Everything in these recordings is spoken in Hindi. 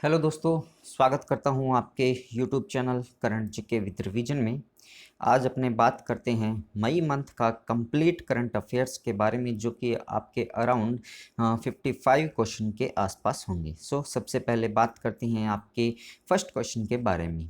हेलो दोस्तों, स्वागत करता हूं आपके YouTube channel current GK with revision में। आज अपने बात करते हैं मई मंथ का कंप्लीट करंट अफेयर्स के बारे में, जो कि आपके अराउंड 55 क्वेश्चन के आसपास होंगे। सबसे पहले बात करते हैं आपके फर्स्ट क्वेश्चन के बारे में।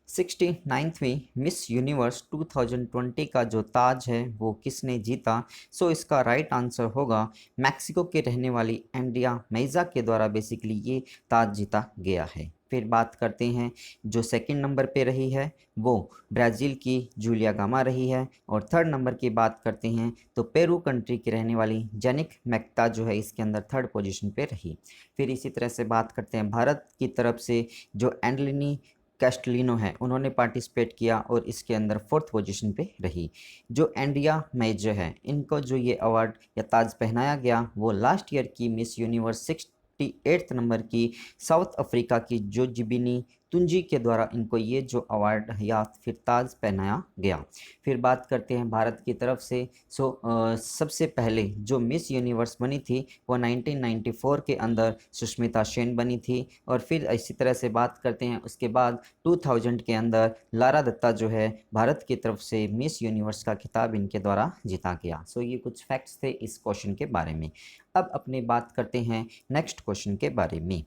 69वीं मिस यूनिवर्स 2020 का जो ताज है वो किसने जीता? इसका राइट आंसर होगा मैक्सिको के रहने वाली एंड्रिया मेजा के द्वारा बेसिकली ये ताज जीता गया है। फिर बात करते हैं जो सेकंड नंबर पे रही है वो ब्राज़ील की जूलिया गामा रही है, और थर्ड नंबर की बात करते हैं तो पेरू कंट्री की रहने वाली जेनिक मैक्ता जो है इसके अंदर थर्ड पोजीशन पे रही। फिर इसी तरह से बात करते हैं भारत की तरफ से जो एंडलिनी कैस्टलिनो है उन्होंने पार्टिसिपेट किया और इसके अंदर फोर्थ पोजीशन पे रही। जो एंड्रिया मेजर है इनको जो ये अवार्ड या ताज पहनाया गया वो लास्ट ईयर की मिस यूनिवर्स 68th नंबर की साउथ अफ्रीका की जो जिबिनी तुंजी के द्वारा इनको ये जो अवार्ड या फिर ताज पहनाया गया। फिर बात करते हैं भारत की तरफ से। सबसे पहले जो मिस यूनिवर्स बनी थी वो 1994 के अंदर सुष्मिता सेन बनी थी, और फिर इसी तरह से बात करते हैं उसके बाद 2000 के अंदर लारा दत्ता जो है भारत की तरफ से मिस यूनिवर्स का खिताब इनके द्वारा जीता गया। ये कुछ फैक्ट्स थे इस क्वेश्चन के बारे में। अब अपनी बात करते हैं नेक्स्ट क्वेश्चन के बारे में।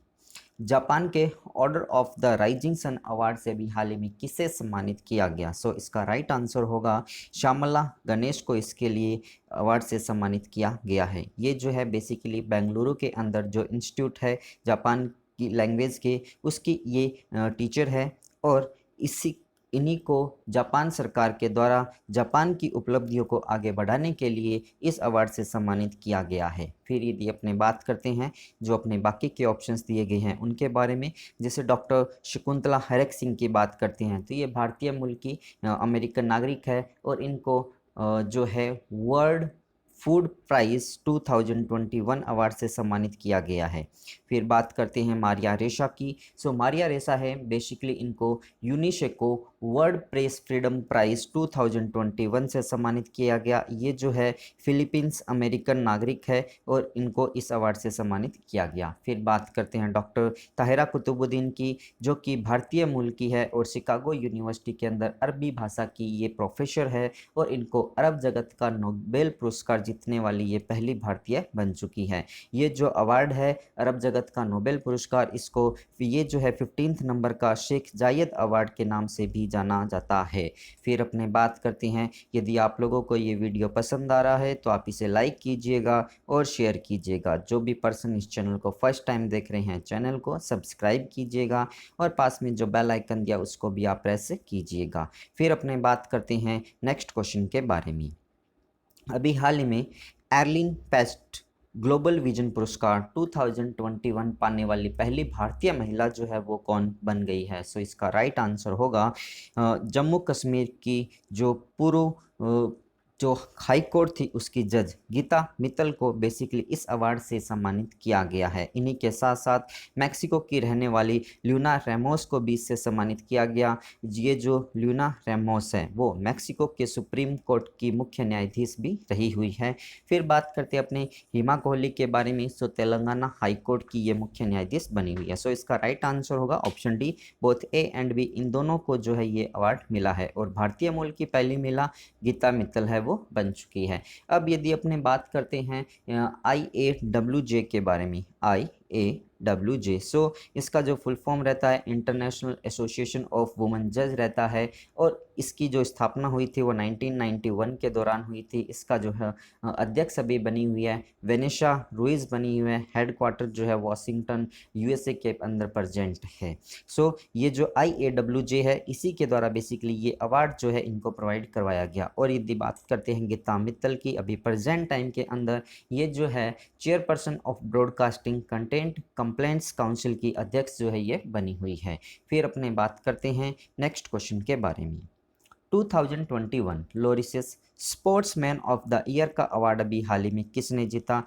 जापान के order of the rising sun award से भी हाल ही में किसे सम्मानित किया गया? इसका राइट आंसर होगा श्यामला गणेश को इसके लिए अवार्ड से सम्मानित किया गया है। ये जो है बेसिकली बेंगलुरु के अंदर जो इंस्टीट्यूट है जापान की लैंग्वेज के उसकी ये टीचर है, और इन्हीं को जापान सरकार के द्वारा जापान की उपलब्धियों को आगे बढ़ाने के लिए इस अवार्ड से सम्मानित किया गया है। फिर यदि अपने बात करते हैं जो अपने बाकी के ऑप्शंस दिए गए हैं उनके बारे में, जैसे डॉक्टर शकुंतला हरेक सिंह की बात करते हैं तो ये भारतीय मूल की अमेरिकन नागरिक है, और इनको जो है वर्ल्ड फूड प्राइज 2021 अवार्ड से सम्मानित किया गया है। फिर बात करते हैं मारिया रेशा की। मारिया रेशा है बेसिकली इनको यूनिसेको वर्ल्ड प्रेस फ्रीडम प्राइज 2021 से सम्मानित किया गया। ये जो है फिलीपींस अमेरिकन नागरिक है और इनको इस अवार्ड से सम्मानित किया गया। फिर बात करते हैं डॉक्टर ताहिरा कुतुबुद्दीन की, जो कि भारतीय मूल की है और शिकागो यूनिवर्सिटी के अंदर अरबी भाषा की ये प्रोफेसर है, और इनको अरब जगत का नोबेल पुरस्कार जीतने वाली ये पहली भारतीय बन चुकी है। ये जो अवार्ड है अरब जगत का नोबेल पुरस्कार, इसको ये जो है 15th नंबर का शेख जायद अवार्ड के नाम से भी जाना जाता है। फिर अपने बात करते हैं, यदि आप लोगों को ये वीडियो पसंद आ रहा है तो आप इसे लाइक कीजिएगा और शेयर कीजिएगा। जो भी पर्सन इस चैनल को फर्स्ट टाइम देख रहे हैं चैनल को सब्सक्राइब कीजिएगा, और पास में जो बेल आइकन दिया उसको भी आप प्रेस कीजिएगा। फिर अपने बात करते हैं नेक्स्ट क्वेश्चन के बारे में। अभी हाल ही में एर्लिन पेस्ट ग्लोबल विजन पुरस्कार 2021 पाने वाली पहली भारतीय महिला जो है वो कौन बन गई है? इसका राइट आंसर होगा जम्मू कश्मीर की जो पूर्व जो हाई कोर्ट थी उसकी जज गीता मित्तल को बेसिकली इस अवार्ड से सम्मानित किया गया है। इन्हीं के साथ साथ मैक्सिको की रहने वाली ल्यूना रेमोस को भी इससे सम्मानित किया गया। ये जो ल्यूना रेमोस है वो मैक्सिको के सुप्रीम कोर्ट की मुख्य न्यायाधीश भी रही हुई है। फिर बात करते हैं अपने हिमा कोहली के बारे में। तेलंगाना हाई कोर्ट की ये मुख्य न्यायाधीश बनी हुई है। इसका राइट आंसर होगा option D, both A and B, इन दोनों को जो है ये अवार्ड मिला है, और भारतीय मूल की पहली महिला गीता मित्तल है वो बन चुकी है। अब यदि अपने बात करते हैं IAWJ के बारे में, IAWJ इसका जो फुल फॉर्म रहता है इंटरनेशनल एसोसिएशन ऑफ वुमेन जज रहता है, और इसकी जो स्थापना हुई थी वो 1991 के दौरान हुई थी। इसका जो है अध्यक्ष अभी बनी हुई है वेनेसा रुइज बनी हुई है। हेडक्वार्टर जो है वॉशिंगटन USA के अंदर प्रेजेंट है। ये जो IAWJ है इसी के द्वारा बेसिकली ये अवार्ड जो है इनको प्रोवाइड करवाया गया। और यदि बात करते हैं गीता मित्तल की, अभी प्रेजेंट टाइम के अंदर ये जो है chairperson of broadcasting content complaints council की अध्यक्ष जो है ये बनी हुई है। फिर अपने बात करते हैं नेक्स्ट क्वेश्चन के बारे में। 2021 लोरिसियस स्पोर्ट्समैन ऑफ द ईयर का अवार्ड अभी हाल ही में किसने जीता?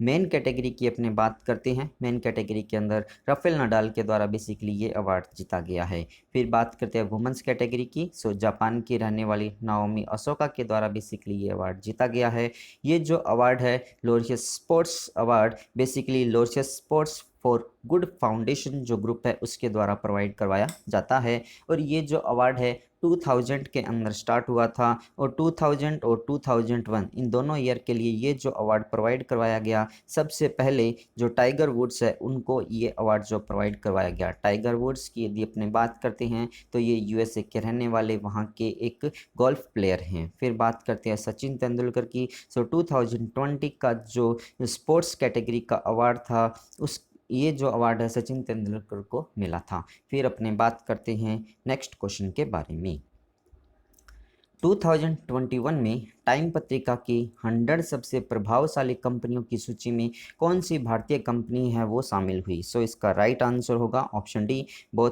मेन कैटेगरी की अपने बात करते हैं। मेन कैटेगरी के अंदर राफेल नडाल के द्वारा बेसिकली ये अवार्ड जीता गया है। फिर बात करते हैं वुमेंस कैटेगरी की। जापान की रहने वाली नाओमी अशोका के द्वारा बेसिकली ये अवार्ड जीता गया है। ये जो अवार्ड है Laureus sports award basically Laureus sports for good foundation जो ग्रुप है उसके द्वारा प्रोवाइड करवाया जाता है। और ये जो अवार्ड है 2000 के अंदर स्टार्ट हुआ था और 2000 और 2001 इन दोनों ईयर के लिए ये जो अवार्ड प्रोवाइड करवाया गया। सबसे पहले जो टाइगर वुड्स है उनको ये अवार्ड जो प्रोवाइड करवाया गया। टाइगर वुड्स की यदि अपने बात करते हैं तो ये यूएसए के रहने वाले वहाँ के एक गोल्फ प्लेयर हैं। फिर बात करते हैं सचिन तेंदुलकर की। 2020 का जो स्पोर्ट्स कैटेगरी का अवार्ड था उस ये जो अवार्ड है सचिन तेंदुलकर को मिला था। फिर अपने बात करते हैं नेक्स्ट क्वेश्चन के बारे में। 2021 में टाइम पत्रिका की 100 सबसे प्रभावशाली कंपनियों की सूची में कौन सी भारतीय कंपनी है वो शामिल हुई। सो इसका राइट आंसर होगा option D, both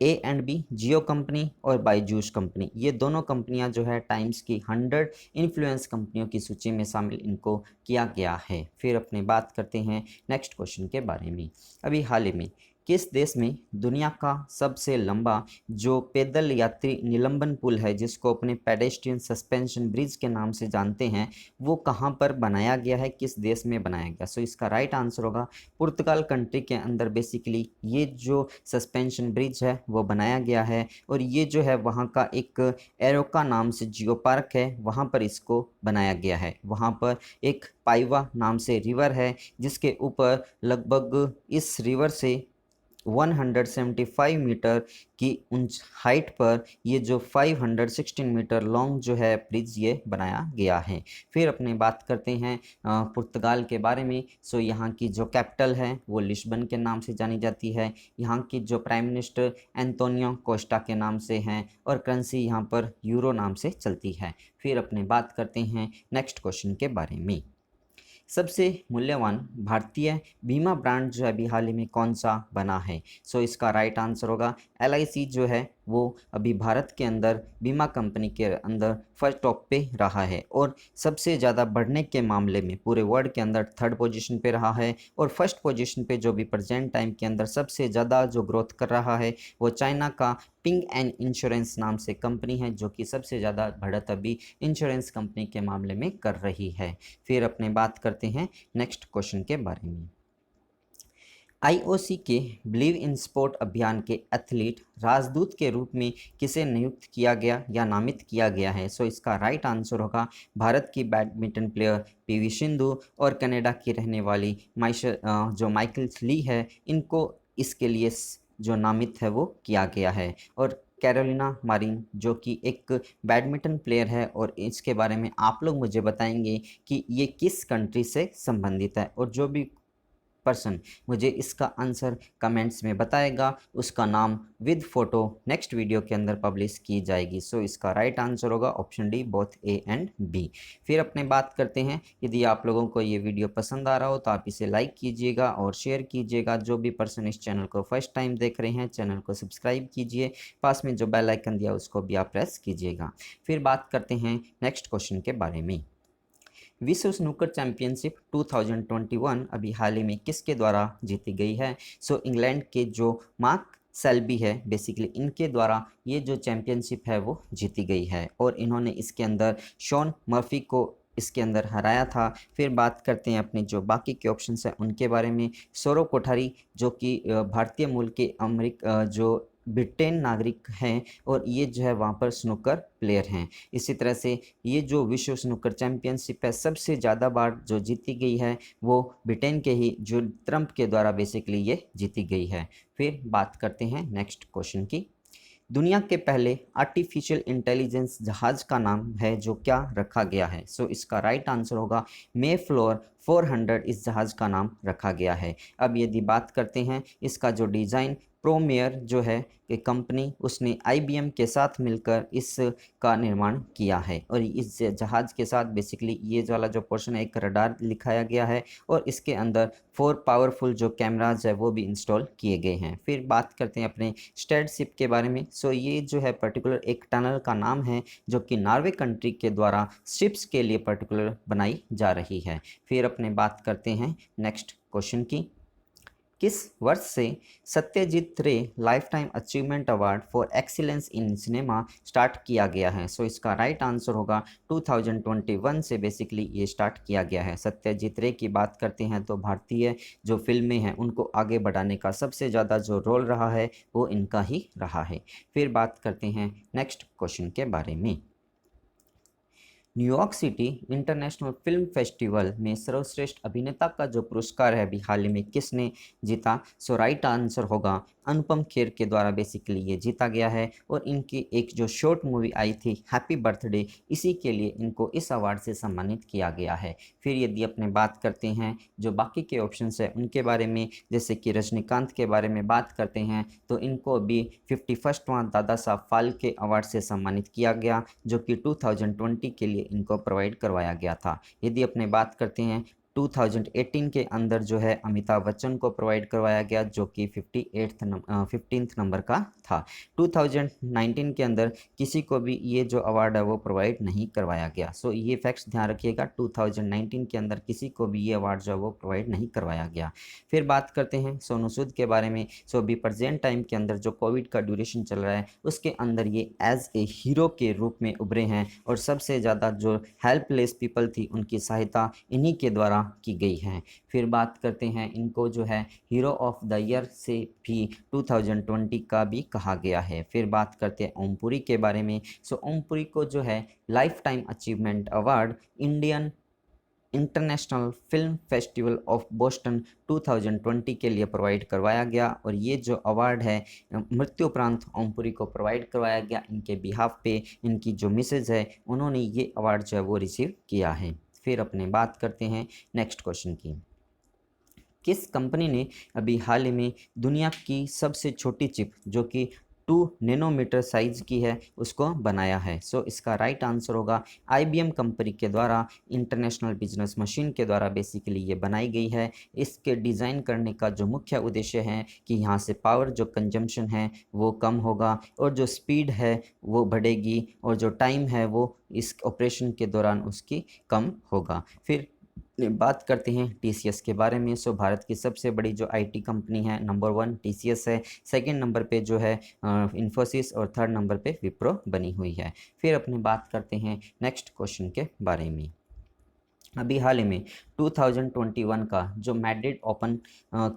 A and B, Jio company और बायजूस कंपनी। ये दोनों कंपनियां जो है टाइम्स की 100 इन्फ्लुएंस कंपनियों की सूची में शामिल इनको किया गया है। फिर अपने बात करते हैं नेक्स्ट क्वेश्चन के बारे में। अभी हाल ही में किस देश में दुनिया का सबसे लंबा जो पैदल यात्री निलंबन पुल है जिसको अपने पेडेस्ट्रियन सस्पेंशन ब्रिज के नाम से जानते हैं वो कहाँ पर बनाया गया है, किस देश में बनाया गया। सो इसका राइट आंसर होगा पुर्तगाल कंट्री के अंदर बेसिकली ये जो सस्पेंशन ब्रिज है वो बनाया गया है। और ये जो है वहाँ का एक एरोका नाम से जियो पार्क है वहाँ पर इसको बनाया गया है। वहाँ पर एक पाइवा नाम से रिवर है जिसके ऊपर लगभग इस रिवर से 175 मीटर की ऊंच हाइट पर ये जो 516 मीटर लॉन्ग जो है ब्रिज ये बनाया गया है। फिर अपने बात करते हैं पुर्तगाल के बारे में। सो यहाँ की जो कैपिटल है वो लिस्बन के नाम से जानी जाती है। यहाँ की जो प्राइम मिनिस्टर एंटोनियो कोस्टा के नाम से हैं और करेंसी यहाँ पर यूरो नाम से चलती है। फिर अपने बात करते हैं नेक्स्ट क्वेश्चन के बारे में। सबसे मूल्यवान भारतीय बीमा ब्रांड जो है अभी हाल ही में कौन सा बना है। सो इसका राइट आंसर होगा LIC जो है वो अभी भारत के अंदर बीमा कंपनी के अंदर फर्स्ट टॉप पे रहा है और सबसे ज़्यादा बढ़ने के मामले में पूरे वर्ल्ड के अंदर थर्ड पोजीशन पे रहा है। और फर्स्ट पोजीशन पे जो भी प्रेजेंट टाइम के अंदर सबसे ज़्यादा जो ग्रोथ कर रहा है वो चाइना का पिंग एंड इंश्योरेंस नाम से कंपनी है जो कि सबसे ज़्यादा बढ़त अभी इंश्योरेंस कंपनी के मामले में कर रही है। फिर अपने बात करते हैं नेक्स्ट क्वेश्चन के बारे में। IOC के बिलीव इन स्पोर्ट अभियान के एथलीट राजदूत के रूप में किसे नियुक्त किया गया या नामित किया गया है। सो इसका राइट आंसर होगा भारत की बैडमिंटन प्लेयर PV सिंधु और कनाडा की रहने वाली जो माइकल ली है इनको इसके लिए जो नामित है वो किया गया है। और कैरोलिना मारिन जो कि एक बैडमिंटन प्लेयर है और इसके बारे में आप लोग मुझे बताएंगे कि ये किस कंट्री से संबंधित है। और जो भी पर्सन मुझे इसका आंसर कमेंट्स में बताएगा उसका नाम विद फोटो नेक्स्ट वीडियो के अंदर पब्लिश की जाएगी। सो इसका राइट आंसर होगा option D, both A and B। फिर अपने बात करते हैं, यदि आप लोगों को ये वीडियो पसंद आ रहा हो तो आप इसे लाइक कीजिएगा और शेयर कीजिएगा। जो भी पर्सन इस चैनल को फर्स्ट टाइम देख रहे हैं चैनल को सब्सक्राइब कीजिए, पास में जो बेल आइकन दिया उसको भी आप प्रेस कीजिएगा। फिर बात करते हैं नेक्स्ट क्वेश्चन के बारे में। विश्व स्नूकर चैंपियनशिप 2021 अभी हाल ही में किसके द्वारा जीती गई है। सो इंग्लैंड के जो मार्क सेल्बी है बेसिकली इनके द्वारा ये जो चैंपियनशिप है वो जीती गई है और इन्होंने इसके अंदर शॉन मर्फी को इसके अंदर हराया था। फिर बात करते हैं अपने जो बाकी के ऑप्शंस हैं उनके बारे में। सौरव कोठारी जो कि भारतीय मूल के जो ब्रिटेन नागरिक हैं और ये जो है वहाँ पर स्नूकर प्लेयर हैं। इसी तरह से ये जो विश्व स्नूकर चैंपियनशिप है सबसे ज़्यादा बार जो जीती गई है वो ब्रिटेन के ही जो ट्रम्प के द्वारा बेसिकली ये जीती गई है। फिर बात करते हैं नेक्स्ट क्वेश्चन की। दुनिया के पहले आर्टिफिशियल इंटेलिजेंस जहाज़ का नाम है जो क्या रखा गया है। सो इसका राइट आंसर होगा मेफ्लोर 400 इस जहाज़ का नाम रखा गया है। अब यदि बात करते हैं इसका जो डिज़ाइन प्रोमेयर जो है कि कंपनी उसने IBM के साथ मिलकर इसका निर्माण किया है और इस जहाज़ के साथ बेसिकली ये वाला जो पोर्शन है एक रडार लिखाया गया है और इसके अंदर 4 पावरफुल जो कैमराज है वो भी इंस्टॉल किए गए हैं। फिर बात करते हैं अपने स्टेडशिप के बारे में। सो ये जो है पर्टिकुलर एक टनल का नाम है जो कि नॉर्वे कंट्री के द्वारा शिप्स के लिए पर्टिकुलर बनाई जा रही है। फिर अपने बात करते हैं नेक्स्ट क्वेश्चन की। किस वर्ष से सत्यजीत रे life time achievement award for excellence in cinema start किया गया है? सो इसका राइट आंसर होगा 2021 से बेसिकली ये स्टार्ट किया गया है। सत्यजीत रे की बात करते हैं तो भारतीय जो फिल्में हैं उनको आगे बढ़ाने का सबसे ज़्यादा जो रोल रहा है वो इनका ही रहा है। फिर बात करते हैं नेक्स्ट क्वेश्चन के बारे में। New York city international film festival में सर्वश्रेष्ठ अभिनेता का जो पुरस्कार है अभी हाल ही में किसने जीता? सो राइट आंसर होगा अनुपम खेर के द्वारा बेसिकली ये जीता गया है। और इनकी एक जो शॉर्ट मूवी आई थी हैप्पी बर्थडे, इसी के लिए इनको इस अवार्ड से सम्मानित किया गया है। फिर यदि अपने बात करते हैं जो बाकी के ऑप्शंस हैं उनके बारे में, जैसे कि रजनीकांत के बारे में बात करते हैं तो इनको अभी 51वां दादा साहब फाल्के अवार्ड से सम्मानित किया गया, जो कि 2020 के लिए इनको प्रोवाइड करवाया गया था। यदि अपने बात करते हैं 2018 के अंदर जो है अमिताभ बच्चन को प्रोवाइड करवाया गया, जो कि 15th नंबर का था। 2019 के अंदर किसी को भी ये जो अवार्ड है वो प्रोवाइड नहीं करवाया गया। सो ये फैक्ट्स ध्यान रखिएगा, 2019 के अंदर किसी को भी ये अवार्ड जो है वो प्रोवाइड नहीं करवाया गया। फिर बात करते हैं सोनू सूद के बारे में। सो अभी प्रेजेंट टाइम के अंदर जो कोविड का ड्यूरेशन चल रहा है उसके अंदर ये एज ए हीरो के रूप में उभरे हैं, और सबसे ज़्यादा जो हेल्पलेस पीपल थी उनकी सहायता इन्हीं के द्वारा की गई है। फिर बात करते हैं इनको जो है हीरो ऑफ द ईयर से भी 2020 का भी कहा गया है। फिर बात करते हैं ओमपुरी के बारे में। सो ओमपुरी को जो है life time achievement award Indian international film festival of Boston 2020 के लिए प्रोवाइड करवाया गया, और ये जो अवार्ड है मृत्यु उपरांत ओमपुरी को प्रोवाइड करवाया गया। इनके बिहाफ पे इनकी जो मिसेज है उन्होंने ये अवार्ड जो है वो रिसीव किया है। फिर अपने बात करते हैं नेक्स्ट क्वेश्चन की। किस कंपनी ने अभी हाल ही में दुनिया की सबसे छोटी चिप जो कि 2 नैनोमीटर साइज की है उसको बनाया है? सो इसका राइट आंसर होगा IBM कंपनी के द्वारा इंटरनेशनल बिजनेस मशीन के द्वारा बेसिकली ये बनाई गई है। इसके डिज़ाइन करने का जो मुख्य उद्देश्य है कि यहाँ से पावर जो कंजम्पशन है वो कम होगा, और जो स्पीड है वो बढ़ेगी, और जो टाइम है वो इस ऑपरेशन के दौरान उसकी कम होगा। फिर बात करते हैं TCS के बारे में। सो भारत की सबसे बड़ी जो IT कंपनी है नंबर 1 TCS है, सेकंड नंबर पे जो है इन्फोसिस, और थर्ड नंबर पे विप्रो बनी हुई है। फिर अपने बात करते हैं नेक्स्ट क्वेश्चन के बारे में। अभी हाल ही में 2021 का जो मैड्रिड ओपन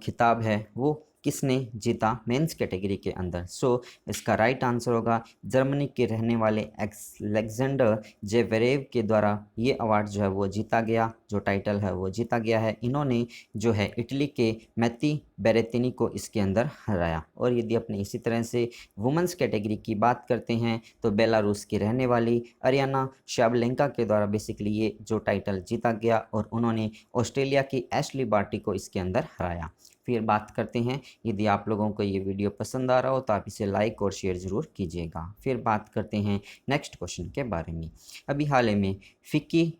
खिताब है वो किसने जीता मेंस कैटेगरी के अंदर? सो इसका राइट आंसर होगा जर्मनी के रहने वाले अलेक्जेंडर जेवेरेव के द्वारा ये अवार्ड जो है वो जीता गया, जो टाइटल है वो जीता गया है। इन्होंने जो है इटली के मैती बेरेतिनी को इसके अंदर हराया। और यदि अपने इसी तरह से वुमेंस कैटेगरी की बात करते हैं तो बेलारूस की रहने वाली अरियाना शाबलेंका के द्वारा बेसिकली ये जो टाइटल जीता गया, और उन्होंने ऑस्ट्रेलिया की एशली बार्टी को इसके अंदर हराया। फिर बात करते हैं, यदि आप लोगों को ये वीडियो पसंद आ रहा हो तो आप इसे लाइक और शेयर ज़रूर कीजिएगा। फिर बात करते हैं नेक्स्ट क्वेश्चन के बारे में। अभी हाल ही में फिक्की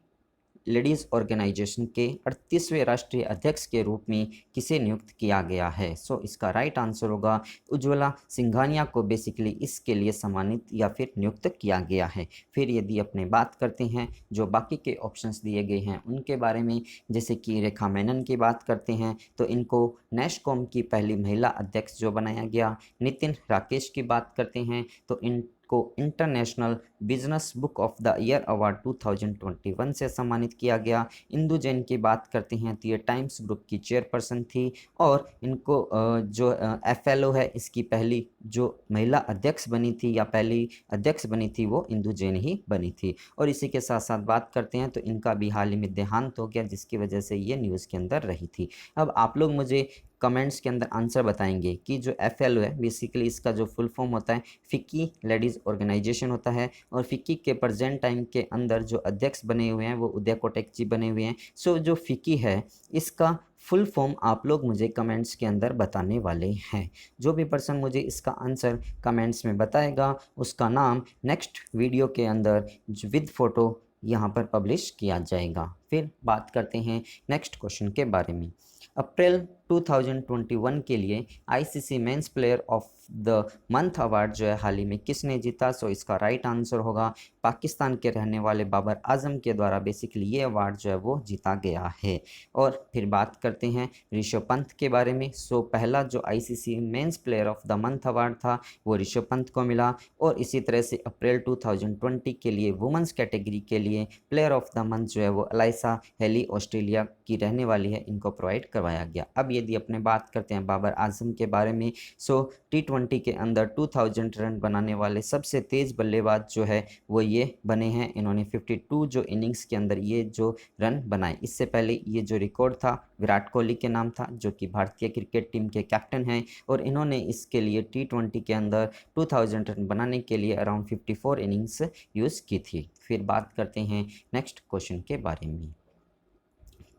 लेडीज़ ऑर्गेनाइजेशन के 38वें राष्ट्रीय अध्यक्ष के रूप में किसे नियुक्त किया गया है? सो इसका राइट आंसर होगा उज्ज्वला सिंघानिया को बेसिकली इसके लिए सम्मानित या फिर नियुक्त किया गया है। फिर यदि अपने बात करते हैं जो बाकी के ऑप्शंस दिए गए हैं उनके बारे में, जैसे कि रेखा मेनन की बात करते हैं तो इनको नेशकॉम की पहली महिला अध्यक्ष जो बनाया गया। नितिन राकेश की बात करते हैं तो को international business book of the year award 2021 से सम्मानित किया गया। इंदु जैन की बात करते हैं तो ये टाइम्स ग्रुप की चेयरपर्सन थी, और इनको जो FLO है इसकी पहली जो महिला अध्यक्ष बनी थी या पहली अध्यक्ष बनी थी वो इंदु जैन ही बनी थी। और इसी के साथ साथ बात करते हैं तो इनका भी हाल ही में देहांत हो गया, जिसकी वजह से ये न्यूज़ के अंदर रही थी। अब आप लोग मुझे कमेंट्स के अंदर आंसर बताएंगे कि जो FLO है बेसिकली इसका जो फुल फॉर्म होता है फिक्की लेडीज़ ऑर्गेनाइजेशन होता है, और फिक्की के प्रेजेंट टाइम के अंदर जो अध्यक्ष बने हुए हैं वो उदय कोटक जी बने हुए हैं। सो जो फिक्की है इसका फुल फॉर्म आप लोग मुझे कमेंट्स के अंदर बताने वाले हैं। जो भी पर्सन मुझे इसका आंसर कमेंट्स में बताएगा उसका नाम नेक्स्ट वीडियो के अंदर विद फ़ोटो यहाँ पर पब्लिश किया जाएगा। फिर बात करते हैं नेक्स्ट क्वेश्चन के बारे में। अप्रैल 2021 के लिए ICC men's player of the month award जो है हाल ही में किसने जीता? सो इसका राइट आंसर होगा पाकिस्तान के रहने वाले बाबर आजम के द्वारा बेसिकली ये अवार्ड जो है वो जीता गया है। और फिर बात करते हैं ऋषभ पंत के बारे में। सो पहला जो ICC men's player of the month award था वो ऋषभ पंत को मिला, और इसी तरह से अप्रैल 2020 के लिए वुमेंस कैटेगरी के लिए प्लेयर ऑफ द मंथ जो है वो अलाइसा हेली ऑस्ट्रेलिया की रहने वाली है, इनको प्रोवाइड करवाया गया। अब यदि अपने बात करते हैं बाबर आजम के बारे में, सो T20 के अंदर 2000 रन बनाने वाले सबसे तेज़ बल्लेबाज जो है वो ये बने हैं। इन्होंने 52 जो इनिंग्स के अंदर ये जो रन बनाए। इससे पहले ये जो रिकॉर्ड था विराट कोहली के नाम था, जो कि भारतीय क्रिकेट टीम के कैप्टन हैं, और इन्होंने इसके लिए T20 के अंदर 2000 रन बनाने के लिए अराउंड 54 इनिंग्स यूज़ की थी। फिर बात करते हैं नेक्स्ट क्वेश्चन के बारे में।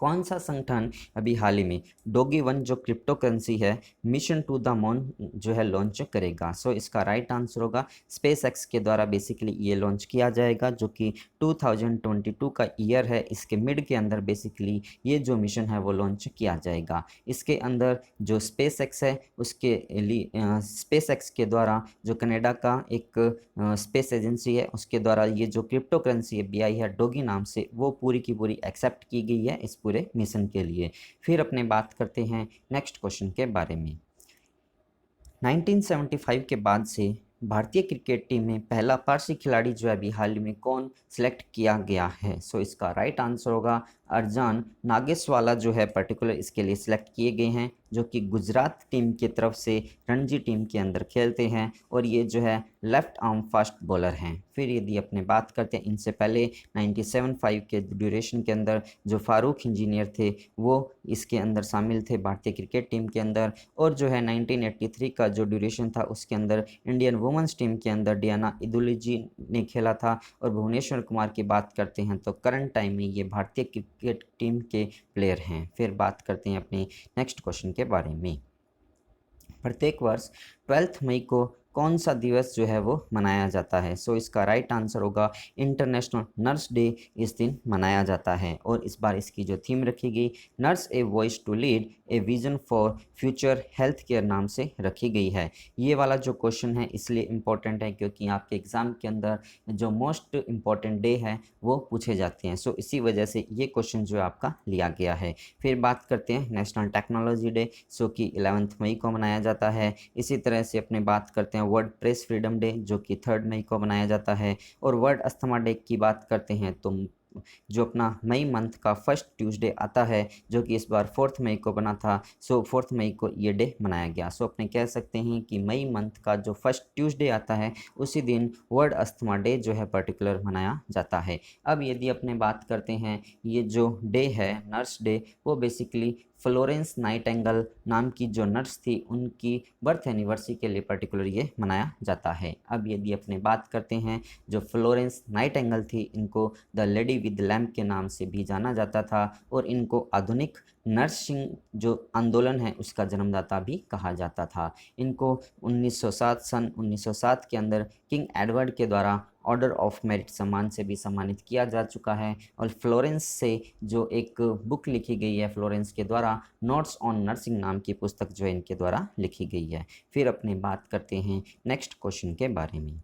कौन सा संगठन अभी हाल ही में डॉगी वन जो क्रिप्टो करेंसी है मिशन टू द मून जो है लॉन्च करेगा? सो इसका राइट आंसर होगा स्पेस एक्स के द्वारा बेसिकली ये लॉन्च किया जाएगा, जो कि 2022 का ईयर है। इसके मिड के अंदर बेसिकली ये जो मिशन है वो लॉन्च किया जाएगा। इसके अंदर जो स्पेस एक्स है उसके लिए स्पेस एक्स के द्वारा जो कनाडा का एक स्पेस एजेंसी है उसके द्वारा ये जो क्रिप्टो करेंसी अभी आई है डॉगी नाम से, वो पूरी की पूरी एक्सेप्ट की गई है इस पूरे मिशन के लिए। फिर अपने बात करते हैं नेक्स्ट क्वेश्चन के बारे में। 1975 के बाद से भारतीय क्रिकेट टीम में पहला पारसी खिलाड़ी जो है अभी हाल ही में कौन सिलेक्ट किया गया है? सो इसका राइट आंसर होगा अर्जान नागेशवाला जो है पर्टिकुलर इसके लिए सिलेक्ट किए गए हैं, जो कि गुजरात ड्रीम की तरफ से रणजी टीम के अंदर खेलते हैं, और ये जो है लेफ्ट आर्म फास्ट बॉलर हैं। फिर यदि अपने बात करते हैं इनसे पहले 97.5 के ड्यूरेशन के अंदर जो फारूक इंजीनियर थे वो इसके अंदर शामिल थे भारतीय क्रिकेट टीम के अंदर, और जो है 1983 का जो ड्यूरेशन था उसके अंदर इंडियन वुमेंस टीम के अंदर डियाना इदुलिजी ने खेला था। और भुवनेश्वर कुमार की बात करते हैं तो करंट टाइम में ये भारतीय क्रिकेट टीम के प्लेयर हैं। फिर बात करते हैं अपने नेक्स्ट क्वेश्चन के बारे में। प्रत्येक वर्ष 12 मई को कौन सा दिवस जो है वो मनाया जाता है? सो इसका राइट आंसर होगा इंटरनेशनल नर्स डे इस दिन मनाया जाता है, और इस बार इसकी जो थीम रखी गई nurse a voice to lead a vision for future health care नाम से रखी गई है। ये वाला जो क्वेश्चन है इसलिए इम्पोर्टेंट है क्योंकि आपके एग्ज़ाम के अंदर जो मोस्ट इम्पॉर्टेंट डे है वो पूछे जाते हैं। सो इसी वजह से ये क्वेश्चन जो आपका लिया गया है। फिर बात करते हैं नेशनल टेक्नोलॉजी डे, सो कि 11 मई को मनाया जाता है। इसी तरह से अपने बात करते हैं वर्ल्ड प्रेस फ्रीडम डे जो कि 3 मई को मनाया जाता है। और वर्ल्ड अस्थमा डे की बात करते हैं तो जो अपना मई मंथ का फर्स्ट ट्यूसडे आता है जो कि इस बार 4 मई को बना था, सो 4 मई को ये डे मनाया गया। सो अपने कह सकते हैं कि मई मंथ का जो फर्स्ट ट्यूसडे आता है उसी दिन वर्ल्ड अस्थमा डे जो है पर्टिकुलर मनाया जाता है। अब यदि अपने बात करते हैं ये जो डे है नर्स डे, वो बेसिकली फ्लोरेंस नाइटिंगेल नाम की जो नर्स थी उनकी बर्थ एनिवर्सरी के लिए पर्टिकुलर ये मनाया जाता है। अब यदि अपने बात करते हैं जो फ्लोरेंस नाइटिंगेल थी इनको द लेडी विद लैम्प के नाम से भी जाना जाता था, और इनको आधुनिक नर्सिंग जो आंदोलन है उसका जन्मदाता भी कहा जाता था। इनको 1907 सन 1907 के अंदर किंग एडवर्ड के द्वारा ऑर्डर ऑफ मेरिट सम्मान से भी सम्मानित किया जा चुका है। और फ्लोरेंस से जो एक बुक लिखी गई है फ्लोरेंस के द्वारा नोट्स ऑन नर्सिंग नाम की पुस्तक जो है इनके द्वारा लिखी गई है। फिर अपने बात करते हैं नेक्स्ट क्वेश्चन के बारे में।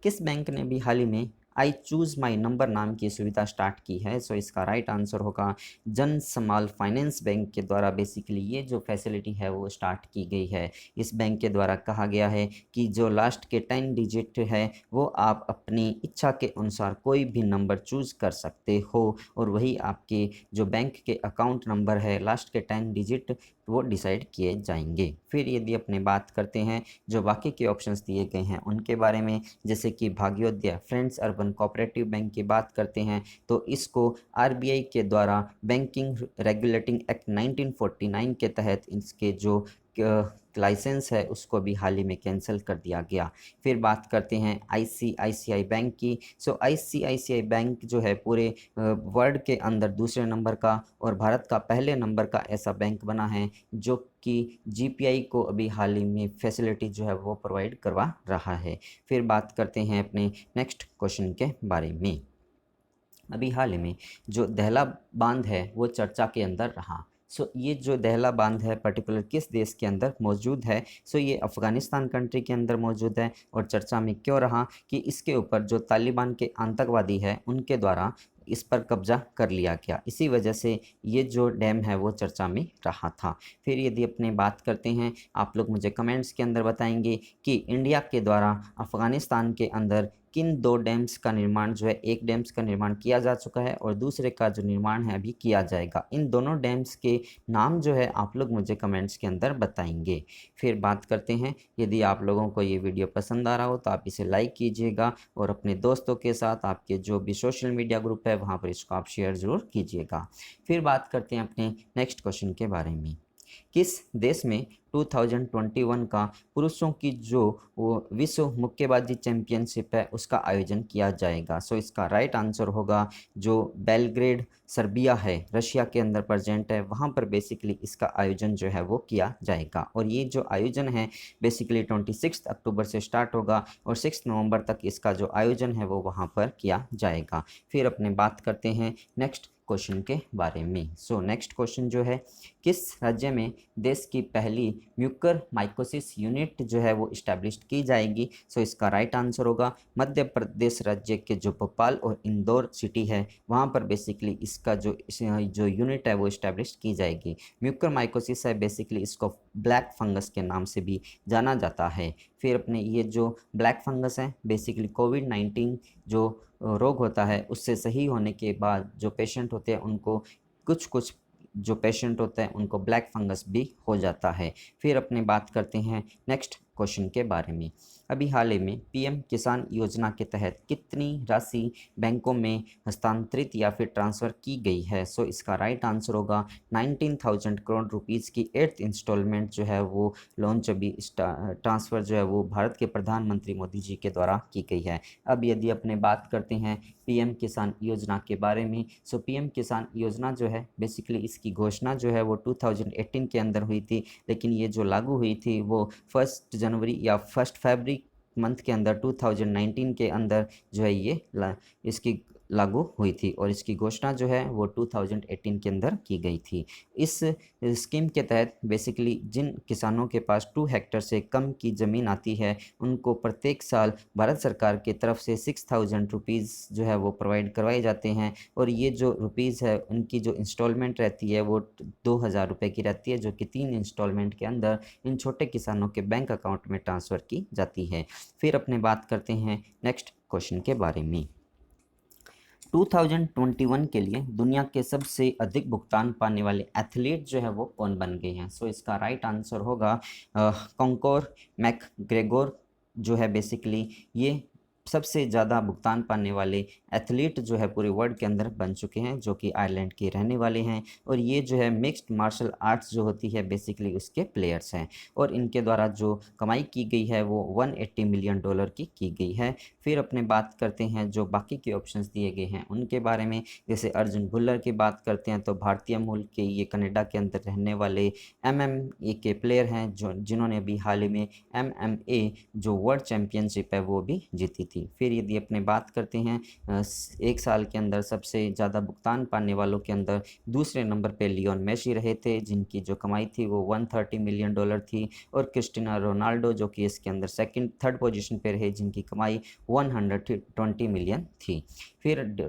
किस बैंक ने भी हाल ही में आई चूज़ माई नंबर नाम की सुविधा स्टार्ट की है? सो इसका राइट आंसर होगा जन स्मॉल फाइनेंस बैंक के द्वारा बेसिकली ये जो फैसिलिटी है वो स्टार्ट की गई है। इस बैंक के द्वारा कहा गया है कि जो लास्ट के 10 डिजिट है वो आप अपनी इच्छा के अनुसार कोई भी नंबर चूज़ कर सकते हो, और वही आपके जो बैंक के अकाउंट नंबर है लास्ट के 10 डिजिट वो डिसाइड किए जाएंगे। फिर यदि अपने बात करते हैं जो बाकी के ऑप्शंस दिए गए हैं उनके बारे में, जैसे कि भाग्योदय फ्रेंड्स अर्बन कोऑपरेटिव बैंक की बात करते हैं तो इसको आरबीआई के द्वारा बैंकिंग रेगुलेटिंग एक्ट 1949 के तहत इसके जो लाइसेंस है उसको भी हाल ही में कैंसिल कर दिया गया। फिर बात करते हैं आईसीआईसीआई बैंक की। सो आईसीआईसीआई बैंक जो है पूरे वर्ल्ड के अंदर दूसरे नंबर का और भारत का पहले नंबर का ऐसा बैंक बना है जो कि जीपीआई को अभी हाल ही में फैसिलिटी जो है वो प्रोवाइड करवा रहा है। फिर बात करते हैं अपने नेक्स्ट क्वेश्चन के बारे में। अभी हाल ही में जो दहला बांध है वो चर्चा के अंदर रहा। सो ये जो दहला बांध है पर्टिकुलर किस देश के अंदर मौजूद है? सो ये अफ़गानिस्तान कंट्री के अंदर मौजूद है। और चर्चा में क्यों रहा? कि इसके ऊपर जो तालिबान के आतंकवादी है उनके द्वारा इस पर कब्जा कर लिया गया, इसी वजह से ये जो डैम है वो चर्चा में रहा था। फिर यदि अपने बात करते हैं, आप लोग मुझे कमेंट्स के अंदर बताएंगे कि इंडिया के द्वारा अफ़गानिस्तान के अंदर किन 2 डैम्स का निर्माण जो है, एक डैम्स का निर्माण किया जा चुका है और दूसरे का जो निर्माण है अभी किया जाएगा। इन दोनों डैम्स के नाम जो है आप लोग मुझे कमेंट्स के अंदर बताएंगे। फिर बात करते हैं, यदि आप लोगों को ये वीडियो पसंद आ रहा हो तो आप इसे लाइक कीजिएगा और अपने दोस्तों के साथ आपके जो भी सोशल मीडिया ग्रुप है वहाँ पर इसको आप शेयर ज़रूर कीजिएगा। फिर बात करते हैं अपने नेक्स्ट क्वेश्चन के बारे में। किस देश में 2021 का पुरुषों की जो वो विश्व मुक्केबाजी चैंपियनशिप है उसका आयोजन किया जाएगा? सो इसका राइट आंसर होगा जो बेलग्रेड सर्बिया है, रशिया के अंदर प्रेजेंट है, वहाँ पर बेसिकली इसका आयोजन जो है वो किया जाएगा। और ये जो आयोजन है बेसिकली 26 अक्टूबर से स्टार्ट होगा और 6 नवंबर तक इसका जो आयोजन है वो वहाँ पर किया जाएगा। फिर अपने बात करते हैं नेक्स्ट क्वेश्चन के बारे में। सो नेक्स्ट क्वेश्चन जो है, किस राज्य में देश की पहली म्यूकर माइकोसिस यूनिट जो है वो इस्टेब्लिश की जाएगी? सो इसका राइट आंसर होगा मध्य प्रदेश राज्य के जो भोपाल और इंदौर सिटी है वहाँ पर बेसिकली इसका जो यूनिट है वो इस्टेब्लिश की जाएगी। म्यूकर माइकोसिस है बेसिकली इसको ब्लैक फंगस के नाम से भी जाना जाता है। फिर अपने ये जो ब्लैक फंगस है बेसिकली कोविड-19 जो रोग होता है उससे सही होने के बाद जो पेशेंट होते हैं उनको कुछ जो पेशेंट होते हैं उनको ब्लैक फंगस भी हो जाता है। फिर अपने बात करते हैं नेक्स्ट क्वेश्चन के बारे में। अभी हाल ही में पीएम किसान योजना के तहत कितनी राशि बैंकों में हस्तांतरित या फिर ट्रांसफ़र की गई है? सो इसका राइट आंसर होगा 19,000 करोड़ रुपीज़ की 8th इंस्टॉलमेंट जो है वो लॉन्च अभी ट्रांसफ़र जो है वो भारत के प्रधानमंत्री मोदी जी के द्वारा की गई है। अब यदि अपने बात करते हैं पीएम किसान योजना के बारे में, सो पीएम किसान योजना जो है बेसिकली इसकी घोषणा जो है वो 2018 के अंदर हुई थी, लेकिन ये जो लागू हुई थी वो 1 जनवरी या 1 फरवरी मंथ के अंदर 2019 के अंदर जो है ये इसकी लागू हुई थी और इसकी घोषणा जो है वो 2018 के अंदर की गई थी। इस स्कीम के तहत बेसिकली जिन किसानों के पास 2 हेक्टेयर से कम की ज़मीन आती है उनको प्रत्येक साल भारत सरकार की तरफ से 6,000 रुपीज़ जो है वो प्रोवाइड करवाए जाते हैं और ये जो रुपीज़ है उनकी जो इंस्टॉलमेंट रहती है वो 2,000 रुपये की रहती है, जो कि 3 इंस्टॉलमेंट के अंदर इन छोटे किसानों के बैंक अकाउंट में ट्रांसफ़र की जाती है। फिर अपने बात करते हैं नेक्स्ट क्वेश्चन के बारे में। 2021 के लिए दुनिया के सबसे अधिक भुगतान पाने वाले एथलीट जो है वो कौन बन गए हैं? सो इसका राइट आंसर होगा कॉन्कोर मैकग्रेगोर जो है बेसिकली ये सबसे ज़्यादा भुगतान पाने वाले एथलीट जो है पूरे वर्ल्ड के अंदर बन चुके हैं, जो कि आयरलैंड के रहने वाले हैं और ये जो है मिक्स्ड मार्शल आर्ट्स जो होती है बेसिकली उसके प्लेयर्स हैं और इनके द्वारा जो कमाई की गई है वो $180 मिलियन की गई है। फिर अपने बात करते हैं जो बाकी के ऑप्शंस दिए गए हैं उनके बारे में। जैसे अर्जुन भुल्लर की बात करते हैं तो भारतीय मूल के ये कनाडा के अंदर रहने वाले MMA के प्लेयर हैं जो जिन्होंने अभी हाल ही में MMA जो वर्ल्ड चैम्पियनशिप है वो भी जीती थी। फिर यदि अपने बात करते हैं एक साल के अंदर सबसे ज़्यादा भुगतान पाने वालों के अंदर दूसरे नंबर पे लियोन मेसी रहे थे, जिनकी जो कमाई थी वो $130 मिलियन थी और क्रिस्टियानो रोनाल्डो जो कि इसके अंदर थर्ड पोजीशन पे रहे, जिनकी कमाई 120 मिलियन थी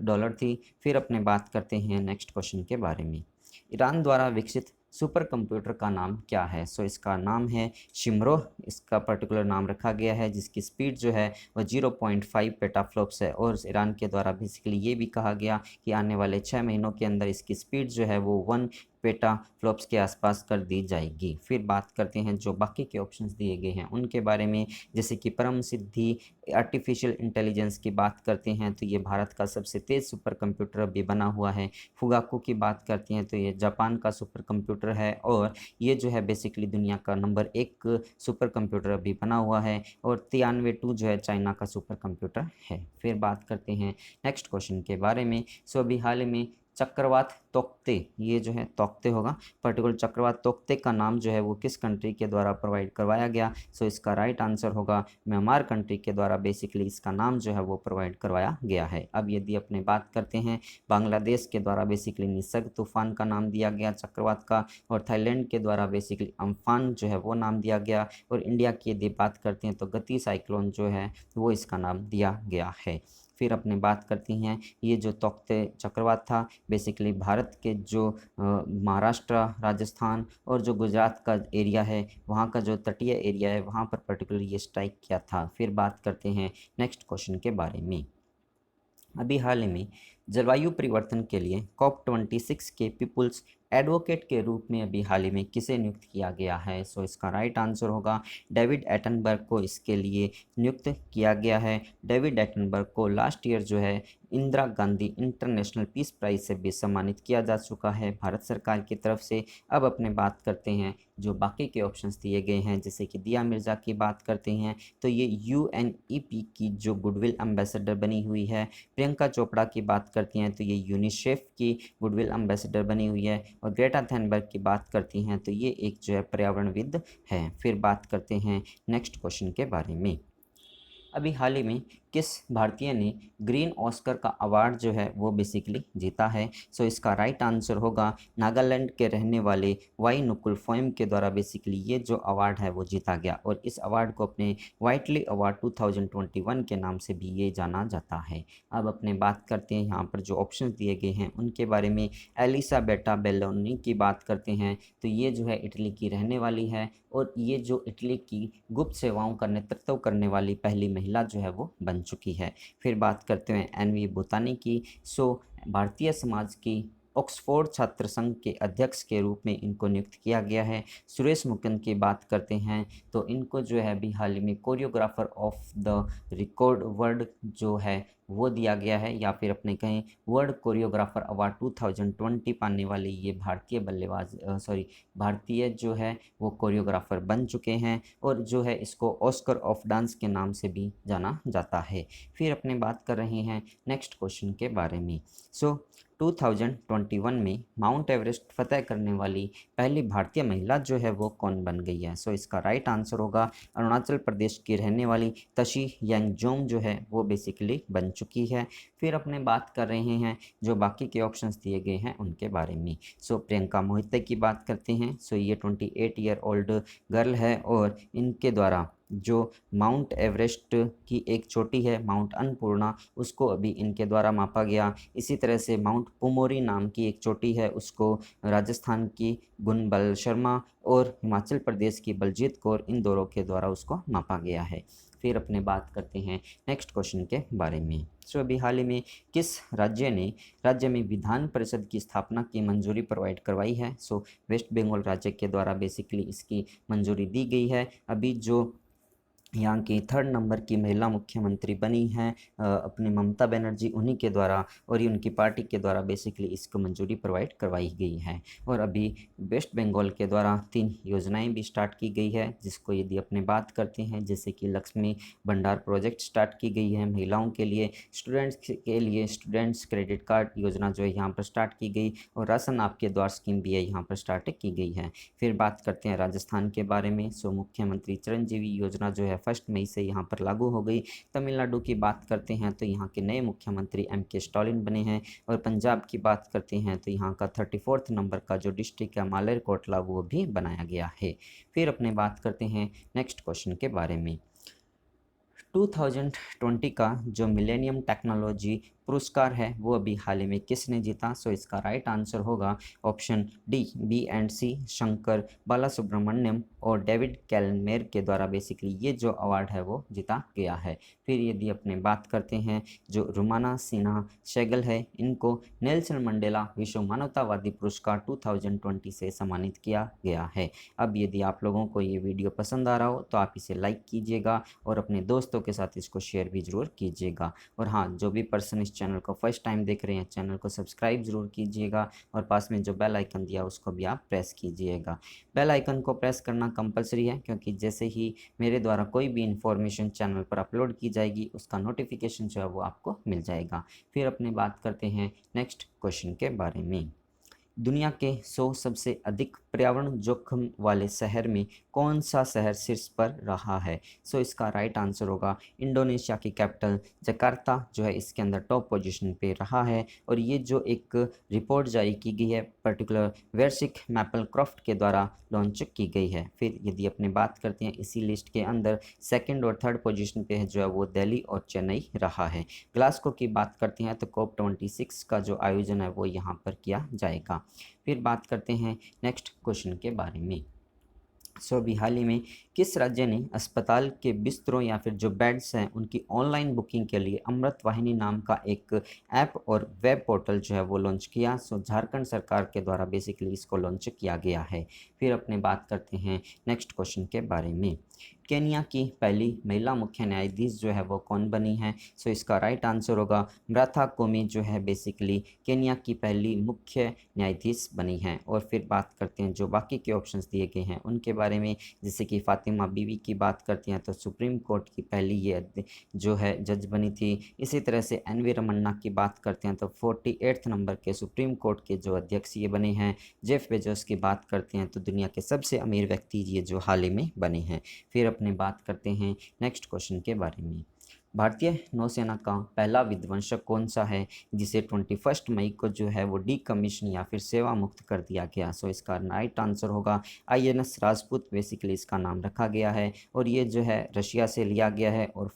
डॉलर थी। फिर अपने बात करते हैं नेक्स्ट क्वेश्चन के बारे में। ईरान द्वारा विकसित सुपर कंप्यूटर का नाम क्या है? सो इसका नाम है शिमरो, इसका पर्टिकुलर नाम रखा गया है, जिसकी स्पीड जो है वो 0.5 पेटाफ्लॉप्स है और ईरान के द्वारा बेसिकली ये भी कहा गया कि आने वाले 6 महीनों के अंदर इसकी स्पीड जो है वो 1 पेटाफ्लॉप्स के आसपास कर दी जाएगी। फिर बात करते हैं जो बाकी के ऑप्शंस दिए गए हैं उनके बारे में। जैसे कि परम सिद्धि आर्टिफिशियल इंटेलिजेंस की बात करते हैं तो ये भारत का सबसे तेज़ सुपर कंप्यूटर अभी बना हुआ है। फुगाकू की बात करते हैं तो ये जापान का सुपर कंप्यूटर है और ये जो है बेसिकली दुनिया का नंबर 1 सुपर कंप्यूटर अभी बना हुआ है और Tianwen-2 जो है चाइना का सुपर कंप्यूटर है। फिर बात करते हैं नेक्स्ट क्वेश्चन के बारे में। सो अभी हाल ही में चक्रवात तोक्ते, ये जो है तोक्ते होगा, पर्टिकुलर चक्रवात तोक्ते का नाम जो है वो किस कंट्री के द्वारा प्रोवाइड करवाया गया? सो इसका राइट आंसर होगा म्यांमार कंट्री के द्वारा बेसिकली इसका नाम जो है वो प्रोवाइड करवाया गया है। अब यदि अपने बात करते हैं बांग्लादेश के द्वारा बेसिकली निसर्ग तूफान का नाम दिया गया चक्रवात का, और थाईलैंड के द्वारा बेसिकली अम्फान जो है वो नाम दिया गया, और इंडिया की यदि बात करते हैं तो गति साइक्लोन जो है वो इसका नाम दिया गया है। फिर अपने बात करती हैं ये जो तोक्ते चक्रवात था बेसिकली भारत के जो महाराष्ट्र, राजस्थान और जो गुजरात का एरिया है वहाँ का जो तटीय एरिया है वहाँ पर पर्टिकुलरली ये स्ट्राइक किया था। फिर बात करते हैं नेक्स्ट क्वेश्चन के बारे में। अभी हाल ही में जलवायु परिवर्तन के लिए COP26 के पीपुल्स एडवोकेट के रूप में अभी हाल ही में किसे नियुक्त किया गया है? सो इसका राइट आंसर होगा डेविड एटनबर्ग को इसके लिए नियुक्त किया गया है। डेविड एटनबर्ग को लास्ट ईयर जो है Indira Gandhi international peace prize से भी सम्मानित किया जा चुका है भारत सरकार की तरफ से। अब अपने बात करते हैं जो बाकी के ऑप्शंस दिए गए हैं, जैसे कि दिया मिर्ज़ा की बात करते हैं तो ये UNEP की जो गुडविल एम्बेसडर बनी हुई है। प्रियंका चोपड़ा की बात करती हैं तो ये यूनिसेफ की गुडविल एम्बेसडर बनी हुई है, और ग्रेटा थनबर्ग की बात करती हैं तो ये एक जो है पर्यावरणविद है। फिर बात करते हैं नेक्स्ट क्वेश्चन के बारे में। अभी हाल ही में किस भारतीय ने ग्रीन ऑस्कर का अवार्ड जो है वो बेसिकली जीता है? सो इसका राइट आंसर होगा नागालैंड के रहने वाले वाई नुकुल फोएम के द्वारा बेसिकली ये जो अवार्ड है वो जीता गया, और इस अवार्ड को अपने वाइटली अवार्ड 2021 के नाम से भी ये जाना जाता है। अब अपने बात करते हैं यहाँ पर जो ऑप्शन दिए गए हैं उनके बारे में। एलिसाबेटा बेलोनी की बात करते हैं तो ये जो है इटली की रहने वाली है, और ये जो इटली की गुप्त सेवाओं का नेतृत्व करने वाली पहली महिला जो है वो बन चुकी है। फिर बात करते हैं एनवी बोतानी की। सो भारतीय समाज की ऑक्सफोर्ड छात्र संघ के अध्यक्ष के रूप में इनको नियुक्त किया गया है। सुरेश मुकुंद की बात करते हैं तो इनको जो है अभी हाल ही में choreographer of the record word जो है वो दिया गया है, या फिर अपने कहें वर्ल्ड कोरियोग्राफर अवार्ड 2020 पाने वाले ये भारतीय भारतीय जो है वो कोरियोग्राफर बन चुके हैं, और जो है इसको ऑस्कर ऑफ डांस के नाम से भी जाना जाता है। फिर अपने बात कर रहे हैं नेक्स्ट क्वेश्चन के बारे में। सो 2021 में माउंट एवरेस्ट फतह करने वाली पहली भारतीय महिला जो है वो कौन बन गई है? सो इसका राइट आंसर होगा अरुणाचल प्रदेश की रहने वाली तशी यांगजोंग जो है वो बेसिकली बन चुकी है। फिर अपने बात कर रहे हैं जो बाकी के ऑप्शंस दिए गए हैं उनके बारे में। सो प्रियंका मोहिते की बात करते हैं। सो ये 28 ईयर ओल्ड गर्ल है, और इनके द्वारा जो माउंट एवरेस्ट की एक चोटी है माउंट अन्नपूर्णा उसको अभी इनके द्वारा मापा गया। इसी तरह से माउंट पुमोरी नाम की एक चोटी है उसको राजस्थान की गुनबल शर्मा और हिमाचल प्रदेश की बलजीत कौर, इन दोनों के द्वारा उसको मापा गया है। फिर अपने बात करते हैं नेक्स्ट क्वेश्चन के बारे में। सो अभी हाल ही में किस राज्य में विधान परिषद की स्थापना की मंजूरी प्रोवाइड करवाई है? सो वेस्ट बंगाल राज्य के द्वारा बेसिकली इसकी मंजूरी दी गई है। अभी जो यहाँ की 3rd नंबर की महिला मुख्यमंत्री बनी हैं अपनी ममता बनर्जी, उन्हीं के द्वारा और ये उनकी पार्टी के द्वारा बेसिकली इसको मंजूरी प्रोवाइड करवाई गई है। और अभी वेस्ट बंगाल के द्वारा 3 योजनाएं भी स्टार्ट की गई है, जिसको यदि अपने बात करते हैं जैसे कि लक्ष्मी भंडार प्रोजेक्ट स्टार्ट की गई है महिलाओं के लिए, स्टूडेंट्स के लिए स्टूडेंट्स क्रेडिट कार्ड योजना जो है यहाँ पर स्टार्ट की गई, और राशन आपके द्वार स्कीम भी है यहाँ पर स्टार्ट की गई है। फिर बात करते हैं राजस्थान के बारे में। सो मुख्यमंत्री चिरंजीवी योजना जो है 1 मई से यहाँ पर लागू हो गई। तमिलनाडु की बात करते हैं तो यहाँ के नए मुख्यमंत्री MK स्टालिन बने हैं, और पंजाब की बात करते हैं तो यहाँ का 34th नंबर का जो डिस्ट्रिक्ट है मालेरकोटला वो भी बनाया गया है। फिर अपने बात करते हैं नेक्स्ट क्वेश्चन के बारे में। 2020 का जो मिलेनियम टेक्नोलॉजी पुरस्कार है वो अभी हाल ही में किसने जीता? सो इसका राइट आंसर होगा option D B&C Shankar Balasubramanian और डेविड कैलमेर के द्वारा बेसिकली ये जो अवार्ड है वो जीता गया है। फिर यदि अपने बात करते हैं जो रुमाना सिन्हा शेगल है, इनको नेल्सन मंडेला विश्व मानवतावादी पुरस्कार 2020 से सम्मानित किया गया है। अब यदि आप लोगों को ये वीडियो पसंद आ रहा हो तो आप इसे लाइक कीजिएगा और अपने दोस्तों के साथ इसको शेयर भी ज़रूर कीजिएगा। और हाँ, जो भी पर्सन इस चैनल को फर्स्ट टाइम देख रहे हैं, चैनल को सब्सक्राइब ज़रूर कीजिएगा और पास में जो बेल आइकन दिया उसको भी आप प्रेस कीजिएगा। बेल आइकन को प्रेस करना कंपलसरी है, क्योंकि जैसे ही मेरे द्वारा कोई भी इन्फॉर्मेशन चैनल पर अपलोड की जाएगी उसका नोटिफिकेशन जो है वो आपको मिल जाएगा। फिर अपनी बात करते हैं नेक्स्ट क्वेश्चन के बारे में। दुनिया के 100 सबसे अधिक पर्यावरण जोखिम वाले शहर में कौन सा शहर शीर्ष पर रहा है? सो इसका राइट आंसर होगा इंडोनेशिया की कैपिटल जकार्ता जो है इसके अंदर टॉप पोजीशन पे रहा है। और ये जो एक रिपोर्ट जारी की गई है पर्टिकुलर वेरसिक मैपलक्रॉफ्ट के द्वारा लॉन्च की गई है। फिर यदि अपने बात करते हैं इसी लिस्ट के अंदर सेकंड और थर्ड पोजीशन पे है जो है वो दिल्ली और चेन्नई रहा है। ग्लासगो की बात करते हैं तो COP26 का जो आयोजन है वो यहाँ पर किया जाएगा। फिर बात करते हैं नेक्स्ट क्वेश्चन के बारे में। अभी हाल ही में किस राज्य ने अस्पताल के बिस्तरों या फिर जो बेड्स हैं उनकी ऑनलाइन बुकिंग के लिए अमृत वाहिनी नाम का एक ऐप और वेब पोर्टल जो है वो लॉन्च किया? झारखंड सरकार के द्वारा बेसिकली इसको लॉन्च किया गया है। फिर अपने बात करते हैं नेक्स्ट क्वेश्चन के बारे में। केन्या की पहली महिला मुख्य न्यायाधीश जो है वो कौन बनी है? इसका राइट आंसर होगा मार्था कोमी जो है बेसिकली केन्या की पहली मुख्य न्यायाधीश बनी है। और फिर बात करते हैं जो बाकी के ऑप्शंस दिए गए हैं उनके बारे में। जैसे कि फातिमा बीवी की बात करते हैं तो सुप्रीम कोर्ट की पहली ये जो है जज बनी थी। इसी तरह से एन.वी. रमन्ना की बात करते हैं तो 48 नंबर के सुप्रीम कोर्ट के जो अध्यक्ष ये बने हैं। जेफ बेजोस की बात करते हैं तो दुनिया के सबसे अमीर व्यक्ति ये जो हाल ही में बने हैं। फिर अपने बात करते हैं नेक्स्ट क्वेश्चन के बारे में। भारतीय नौसेना का पहला विध्वंसक कौन सा है जिसे 21 मई को जो है वो डीकमीशन या फिर सेवा मुक्त कर दिया गया? इसका राइट आंसर होगा INS राजपूत बेसिकली इसका नाम रखा गया है। और ये जो है रशिया से लिया गया है और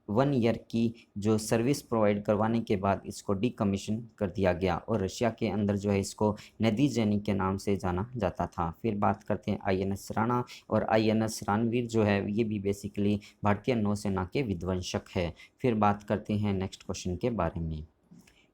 1 ईयर की जो सर्विस प्रोवाइड करवाने के बाद इसको डीकमीशन कर दिया गया और रशिया के अंदर जो है इसको नदीजेनी के नाम से जाना जाता था। फिर बात करते हैं INS राणा और INS रानवीर जो है ये भी बेसिकली भारतीय नौसेना के विध्वंसक है। फिर बात करते हैं नेक्स्ट क्वेश्चन के बारे में।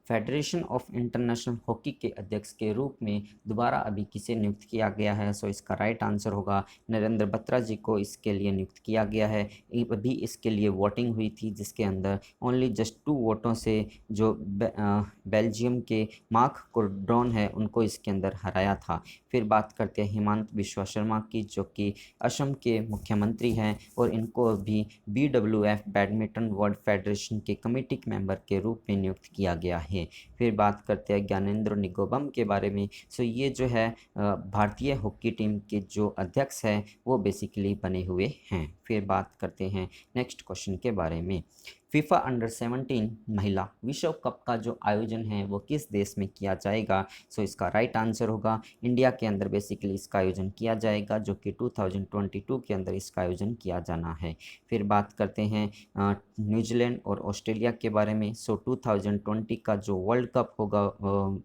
फेडरेशन ऑफ इंटरनेशनल हॉकी के अध्यक्ष के रूप में दोबारा अभी किसे नियुक्त किया गया है? इसका राइट आंसर होगा नरेंद्र बत्रा जी को इसके लिए नियुक्त किया गया है। अभी इसके लिए वोटिंग हुई थी जिसके अंदर ओनली जस्ट 2 वोटों से जो बेल्जियम के मार्क कोर्डॉन है उनको इसके अंदर हराया था। फिर बात करते हैं हिमंत बिस्वा शर्मा की जो कि असम के मुख्यमंत्री हैं और इनको अभी BWF बैडमिंटन वर्ल्ड फेडरेशन के कमेटी मेंबर के रूप में नियुक्त किया गया है। फिर बात करते हैं ज्ञानेंद्र निगोबम के बारे में। ये जो है भारतीय हॉकी टीम के जो अध्यक्ष हैं वो बेसिकली बने हुए हैं। फिर बात करते हैं नेक्स्ट क्वेश्चन के बारे में। फीफा अंडर 17 महिला विश्व कप का जो आयोजन है वो किस देश में किया जाएगा? इसका राइट आंसर होगा इंडिया के अंदर बेसिकली इसका आयोजन किया जाएगा जो कि 2022 के अंदर इसका आयोजन किया जाना है। फिर बात करते हैं न्यूजीलैंड और ऑस्ट्रेलिया के बारे में। 2020 का जो वर्ल्ड कप होगा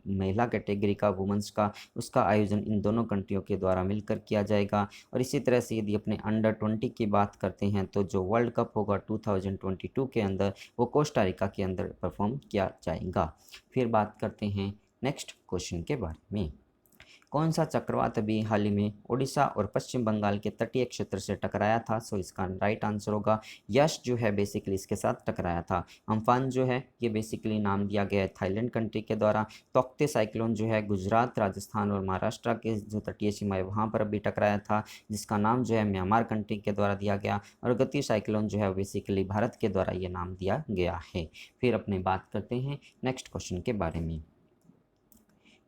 महिला कैटेगरी का वुमेंस का उसका आयोजन इन दोनों कंट्रियों के द्वारा मिलकर किया जाएगा। और इसी तरह से यदि अपने अंडर 20 की बात करते हैं तो जो वर्ल्ड कप होगा 2022 के अंदर वो कोस्टा रिका के अंदर परफॉर्म किया जाएगा। फिर बात करते हैं नेक्स्ट क्वेश्चन के बारे में। कौन सा चक्रवात अभी हाल ही में ओडिशा और पश्चिम बंगाल के तटीय क्षेत्र से टकराया था? इसका राइट आंसर होगा यश जो है बेसिकली इसके साथ टकराया था। अम्फान जो है ये बेसिकली नाम दिया गया है थाईलैंड कंट्री के द्वारा। तोक्ते साइक्लोन जो है गुजरात, राजस्थान और महाराष्ट्र के जो तटीय सीमा है वहाँ पर अभी टकराया था जिसका नाम जो है म्यांमार कंट्री के द्वारा दिया गया। और गति साइक्लोन जो है बेसिकली भारत के द्वारा ये नाम दिया गया है। फिर अपने बात करते हैं नेक्स्ट क्वेश्चन के बारे में।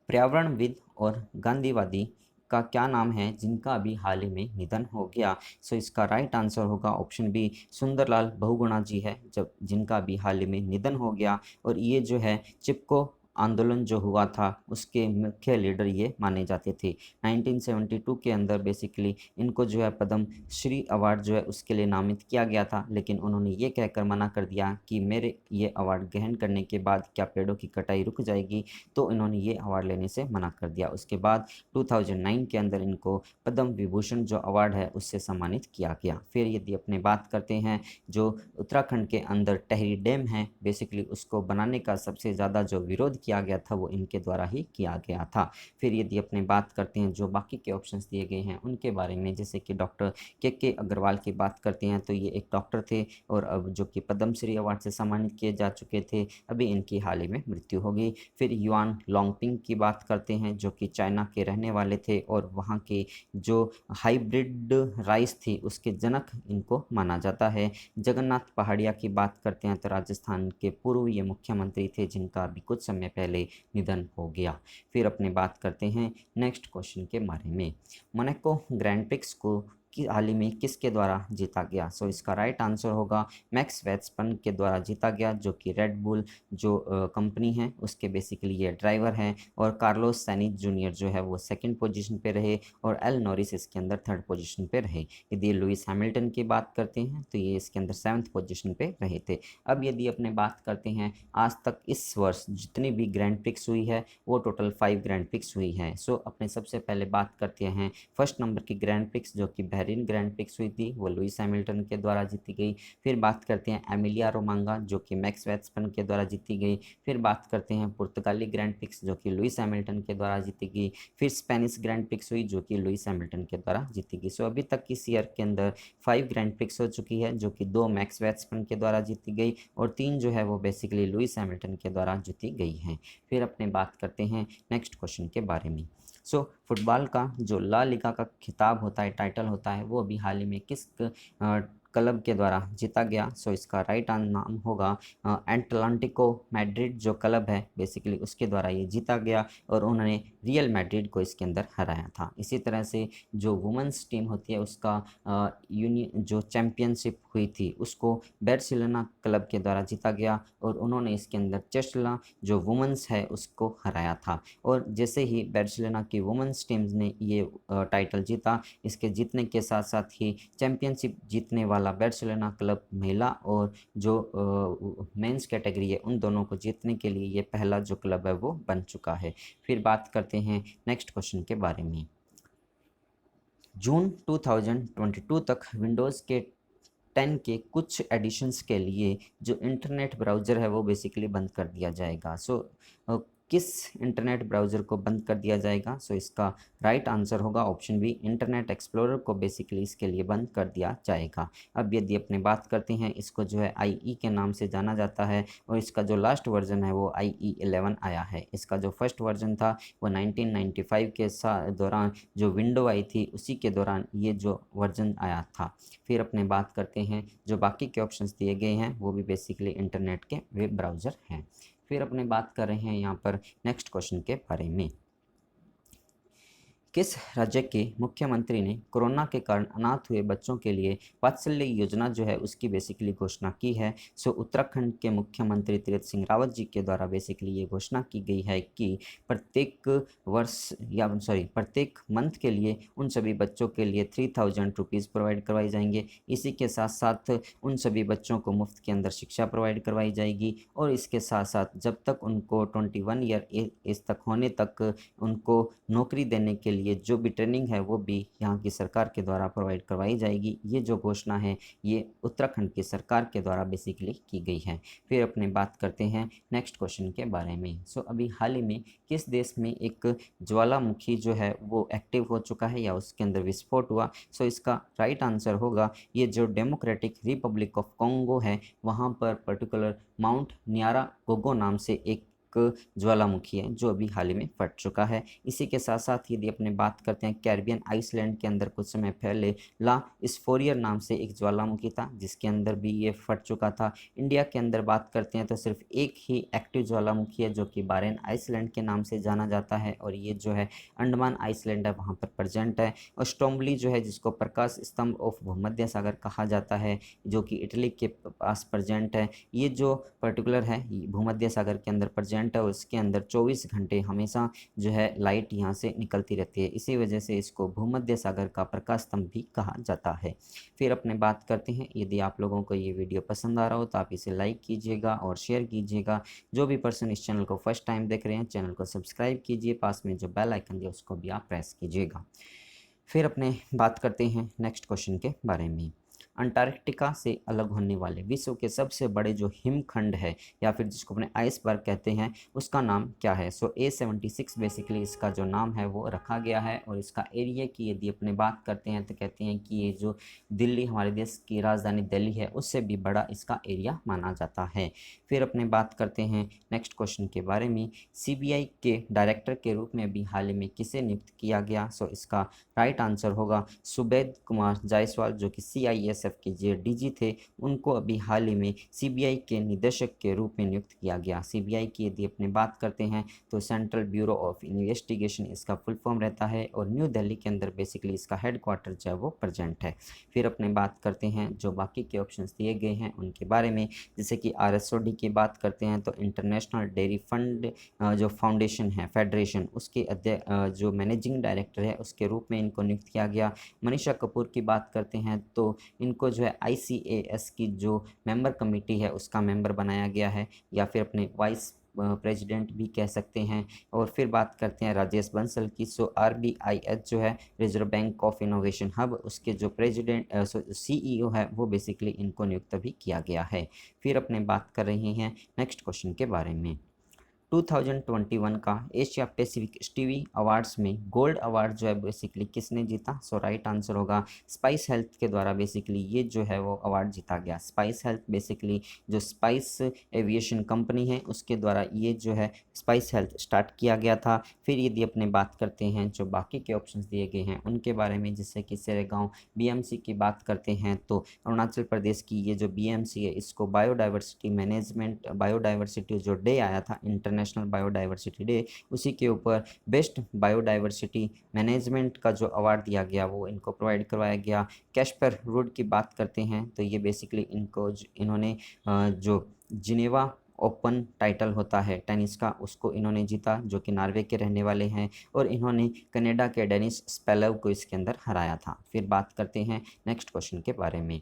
पर्यावरणविद और गांधीवादी का क्या नाम है जिनका अभी हाल ही में निधन हो गया? इसका राइट आंसर होगा ऑप्शन बी सुंदरलाल बहुगुणा जी है जब जिनका अभी हाल ही में निधन हो गया। और ये जो है चिपको आंदोलन जो हुआ था उसके मुख्य लीडर ये माने जाते थे। 1972 के अंदर बेसिकली इनको जो है पद्म श्री अवार्ड जो है उसके लिए नामित किया गया था, लेकिन उन्होंने ये कहकर मना कर दिया कि मेरे ये अवार्ड ग्रहण करने के बाद क्या पेड़ों की कटाई रुक जाएगी, तो इन्होंने ये अवार्ड लेने से मना कर दिया। उसके बाद 2009 के अंदर इनको पद्म विभूषण जो अवार्ड है उससे सम्मानित किया गया। फिर यदि अपने बात करते हैं जो उत्तराखंड के अंदर टिहरी डैम है बेसिकली उसको बनाने का सबसे ज़्यादा जो विरोध किया किया गया था वो इनके द्वारा ही किया गया था। फिर यदि अपने बात करते हैं जो बाकी के ऑप्शंस दिए गए हैं उनके बारे में, जैसे कि डॉक्टर के अग्रवाल की बात करते हैं तो ये एक डॉक्टर थे और अब जो कि पद्मश्री अवार्ड से सम्मानित किए जा चुके थे, अभी इनकी हाल ही में मृत्यु हो गई। फिर युआन लोंगपिंग की बात करते हैं जो कि चाइना के रहने वाले थे और वहाँ के जो हाइब्रिड राइस थी उसके जनक इनको माना जाता है। जगन्नाथ पहाड़िया की बात करते हैं तो राजस्थान के पूर्व ये मुख्यमंत्री थे जिनका अभी कुछ समय पहले निधन हो गया। फिर अपने बात करते हैं नेक्स्ट क्वेश्चन के बारे में, मोनाको ग्रैंड प्रिक्स को कि हाल ही में किसके द्वारा जीता गया। सो इसका राइट आंसर होगा मैक्स वेस्टपन के द्वारा जीता गया, जो कि रेड बुल जो कंपनी है उसके बेसिकली ये ड्राइवर हैं। और कार्लोस सैनिज जूनियर जो है वो सेकंड पोजीशन पे रहे और एल नॉरिस इसके अंदर थर्ड पोजीशन पे रहे। यदि लुइस हैमिल्टन की बात करते हैं तो ये इसके अंदर 7th पोजीशन पे रहे थे। अब यदि अपने बात करते हैं आज तक इस वर्ष जितनी भी ग्रैंड प्रिक्स हुई है वो टोटल 5 ग्रैंड प्रिक्स हुई है। सो अपने सबसे पहले बात करते हैं फर्स्ट नंबर की ग्रैंड प्रिक्स जो कि बहरीन ग्रैंड प्रिक्स हुई थी, वो लुइस हैमिल्टन के द्वारा जीती गई। फिर बात करते हैं एमिलिया रोमांगा जो कि मैक्स वेस्टपन के द्वारा जीती गई। फिर बात करते हैं पुर्तगाली ग्रैंड प्रिक्स जो कि लुइस हैमिल्टन के द्वारा जीती गई। फिर स्पेनिश ग्रैंड प्रिक्स हुई जो कि लुइस हैमिल्टन के द्वारा जीती गई। सो अभी तक इस ईयर के अंदर 5 ग्रैंड प्रिक्स हो चुकी है, जो कि 2 मैक्स वेस्टपन के द्वारा जीती गई और 3 जो है वो बेसिकली लुइस हैमिल्टन के द्वारा जीती गई हैं। फिर अपने बात करते हैं नेक्स्ट क्वेश्चन के बारे में। सो फुटबॉल का जो ला लिगा का खिताब होता है, टाइटल होता है, वो अभी हाल ही में किस क्लब के द्वारा जीता गया। सो इसका राइट नाम होगा एटलांटिको मैड्रिड जो क्लब है बेसिकली उसके द्वारा ये जीता गया और उन्होंने रियल मैड्रिड को इसके अंदर हराया था। इसी तरह से जो वुमेंस टीम होती है उसका जो चैम्पियनशिप हुई थी उसको बार्सिलोना क्लब के द्वारा जीता गया और उन्होंने इसके अंदर चेस्ला जो वुमेंस है उसको हराया था। और जैसे ही बार्सिलोना की वुमेंस टीम्स ने ये टाइटल जीता, इसके जीतने के साथ साथ ही चैम्पियनशिप जीतने वाला बार्सिलोना क्लब महिला और जो मेंस कैटेगरी है उन दोनों को जीतने के लिए ये पहला जो क्लब है वो बन चुका है। फिर बात करते हैं नेक्स्ट क्वेश्चन के बारे में। जून 2022 तक विंडोज़ के 10 के कुछ एडिशंस के लिए जो इंटरनेट ब्राउज़र है वो बेसिकली बंद कर दिया जाएगा। सो किस इंटरनेट ब्राउज़र को बंद कर दिया जाएगा। सो इसका राइट आंसर होगा ऑप्शन बी, इंटरनेट एक्सप्लोरर को बेसिकली इसके लिए बंद कर दिया जाएगा। अब यदि अपने बात करते हैं, इसको जो है IE के नाम से जाना जाता है और इसका जो लास्ट वर्जन है वो IE 11 आया है। इसका जो फर्स्ट वर्जन था वो 1995 के दौरान जो विंडो आई थी उसी के दौरान ये जो वर्जन आया था। फिर अपने बात करते हैं जो बाकी के ऑप्शंस दिए गए हैं वो भी बेसिकली इंटरनेट के वेब ब्राउज़र हैं। फिर अपने बात कर रहे हैं यहाँ पर नेक्स्ट क्वेश्चन के बारे में। किस राज्य के मुख्यमंत्री ने कोरोना के कारण अनाथ हुए बच्चों के लिए वात्सल्य योजना जो है उसकी बेसिकली घोषणा की है। सो उत्तराखंड के मुख्यमंत्री तीरथ सिंह रावत जी के द्वारा बेसिकली ये घोषणा की गई है कि प्रत्येक मंथ के लिए उन सभी बच्चों के लिए 3000 रुपीज़ प्रोवाइड करवाई जाएंगे। इसी के साथ साथ उन सभी बच्चों को मुफ्त के अंदर शिक्षा प्रोवाइड करवाई जाएगी और इसके साथ साथ जब तक उनको 21 ईयर एज तक होने तक उनको नौकरी देने के लिए जो भी ट्रेनिंग है वो भी यहाँ की सरकार के द्वारा प्रोवाइड करवाई जाएगी। ये जो घोषणा है ये उत्तराखंड की सरकार के द्वारा बेसिकली की गई है। फिर अपने बात करते हैं नेक्स्ट क्वेश्चन के बारे में। सो अभी हाल ही में किस देश में एक ज्वालामुखी जो है वो एक्टिव हो चुका है या उसके अंदर विस्फोट हुआ। सो इसका राइट आंसर होगा ये जो डेमोक्रेटिक रिपब्लिक ऑफ कॉन्गो है वहाँ पर पर्टिकुलर माउंट न्यारागोगो नाम से एक ज्वालामुखी है जो अभी हाल ही में फट चुका है। इसी के साथ साथ यदि अपने बात करते हैं कैरिबियन आइसलैंड के अंदर कुछ समय पहले ला स्फोरियर नाम से एक ज्वालामुखी था जिसके अंदर भी ये फट चुका था। इंडिया के अंदर बात करते हैं तो सिर्फ एक ही एक्टिव ज्वालामुखी है जो कि बारेन आइसलैंड के नाम से जाना जाता है और ये जो है अंडमान आइसलैंड है वहाँ पर प्रेजेंट है। और स्टोम्बली जो है जिसको प्रकाश स्तंभ ऑफ भूमध्य सागर कहा जाता है जो कि इटली के पास प्रेजेंट है, ये जो पर्टिकुलर है भूमध्य सागर के अंदर प्रेजेंट है। उसके अंदर 24 घंटे हमेशा जो है लाइट यहाँ से निकलती रहती है, इसी वजह से इसको भूमध्य सागर का प्रकाश स्तंभ भी कहा जाता है। फिर अपने बात करते हैं, यदि आप लोगों को ये वीडियो पसंद आ रहा हो तो आप इसे लाइक कीजिएगा और शेयर कीजिएगा। जो भी पर्सन इस चैनल को फर्स्ट टाइम देख रहे हैं चैनल को सब्सक्राइब कीजिए, पास में जो बेल आइकन दिया उसको भी आप प्रेस कीजिएगा। फिर अपने बात करते हैं नेक्स्ट क्वेश्चन के बारे में। अंटार्कटिका से अलग होने वाले विश्व के सबसे बड़े जो हिमखंड है या फिर जिसको अपने आइसबर्ग कहते हैं उसका नाम क्या है। सो A76 बेसिकली इसका जो नाम है वो रखा गया है। और इसका एरिया की यदि अपने बात करते हैं तो कहते हैं कि ये जो दिल्ली, हमारे देश की राजधानी दिल्ली है, उससे भी बड़ा इसका एरिया माना जाता है। फिर अपने बात करते हैं नेक्स्ट क्वेश्चन के बारे में। CBI के डायरेक्टर के रूप में भी हाल ही में किसे नियुक्त किया गया। सो इसका राइट आंसर होगा सुबेद कुमार जायसवाल, जो कि CISF के जो DG थे, उनको अभी हाल ही में CBI के निदेशक के रूप में नियुक्त किया गया। CBI की यदि अपनी बात करते हैं तो सेंट्रल ब्यूरो ऑफ इन्वेस्टिगेशन इसका फुल फॉर्म रहता है और न्यू दिल्ली के अंदर बेसिकली इसका हेडक्वार्टर जो है वो प्रेजेंट है। फिर अपने बात करते हैं जो बाकी के ऑप्शंस दिए गए हैं उनके बारे में। जैसे कि RSOD की बात करते हैं तो इंटरनेशनल डेयरी फंड जो फाउंडेशन है, फेडरेशन, उसके अध्यक्ष जो मैनेजिंग डायरेक्टर है उसके रूप में इनको नियुक्त किया गया। मनीषा कपूर की बात करते हैं तो इनको जो है ICAS की जो मेंबर कमेटी है उसका मेंबर बनाया गया है, या फिर अपने वाइस प्रेसिडेंट भी कह सकते हैं। और फिर बात करते हैं राजेश बंसल की। सो RBIH जो है reserve bank of innovation hub, उसके जो प्रेसिडेंट CEO है वो बेसिकली इनको नियुक्त भी किया गया है। फिर अपने बात कर रहे हैं नेक्स्ट क्वेश्चन के बारे में। 2021 का एशिया पैसिफिक स्टीवी अवार्ड्स में गोल्ड अवार्ड जो है बेसिकली किसने जीता। सो राइट आंसर होगा स्पाइस हेल्थ के द्वारा बेसिकली ये जो है वो अवार्ड जीता गया। स्पाइस हेल्थ बेसिकली जो स्पाइस एविएशन कंपनी है उसके द्वारा ये जो है स्पाइस हेल्थ स्टार्ट किया गया था। फिर यदि अपने बात करते हैं जो बाकी के ऑप्शंस दिए गए हैं उनके बारे में, जैसे कि सेरेगांव BMC की बात करते हैं तो अरुणाचल प्रदेश की ये जो BMC है इसको बायोडाइवर्सिटी मैनेजमेंट, बायोडाइवर्सिटी जो डे आया था इंटरनेशनल बायोडाइवर्सिटी डे, उसी के ऊपर बेस्ट बायोडाइवर्सिटी मैनेजमेंट का जो अवार्ड दिया गया वो इनको प्रोवाइड करवाया गया। कैस्पर रूड की बात करते हैं तो ये बेसिकली इन्होंने जो जिनेवा ओपन टाइटल होता है टेनिस का उसको इन्होंने जीता, जो कि नॉर्वे के रहने वाले हैं, और इन्होंने कनाडा के डेनिस स्पेलव को इसके अंदर हराया था। फिर बात करते हैं नेक्स्ट क्वेश्चन के बारे में।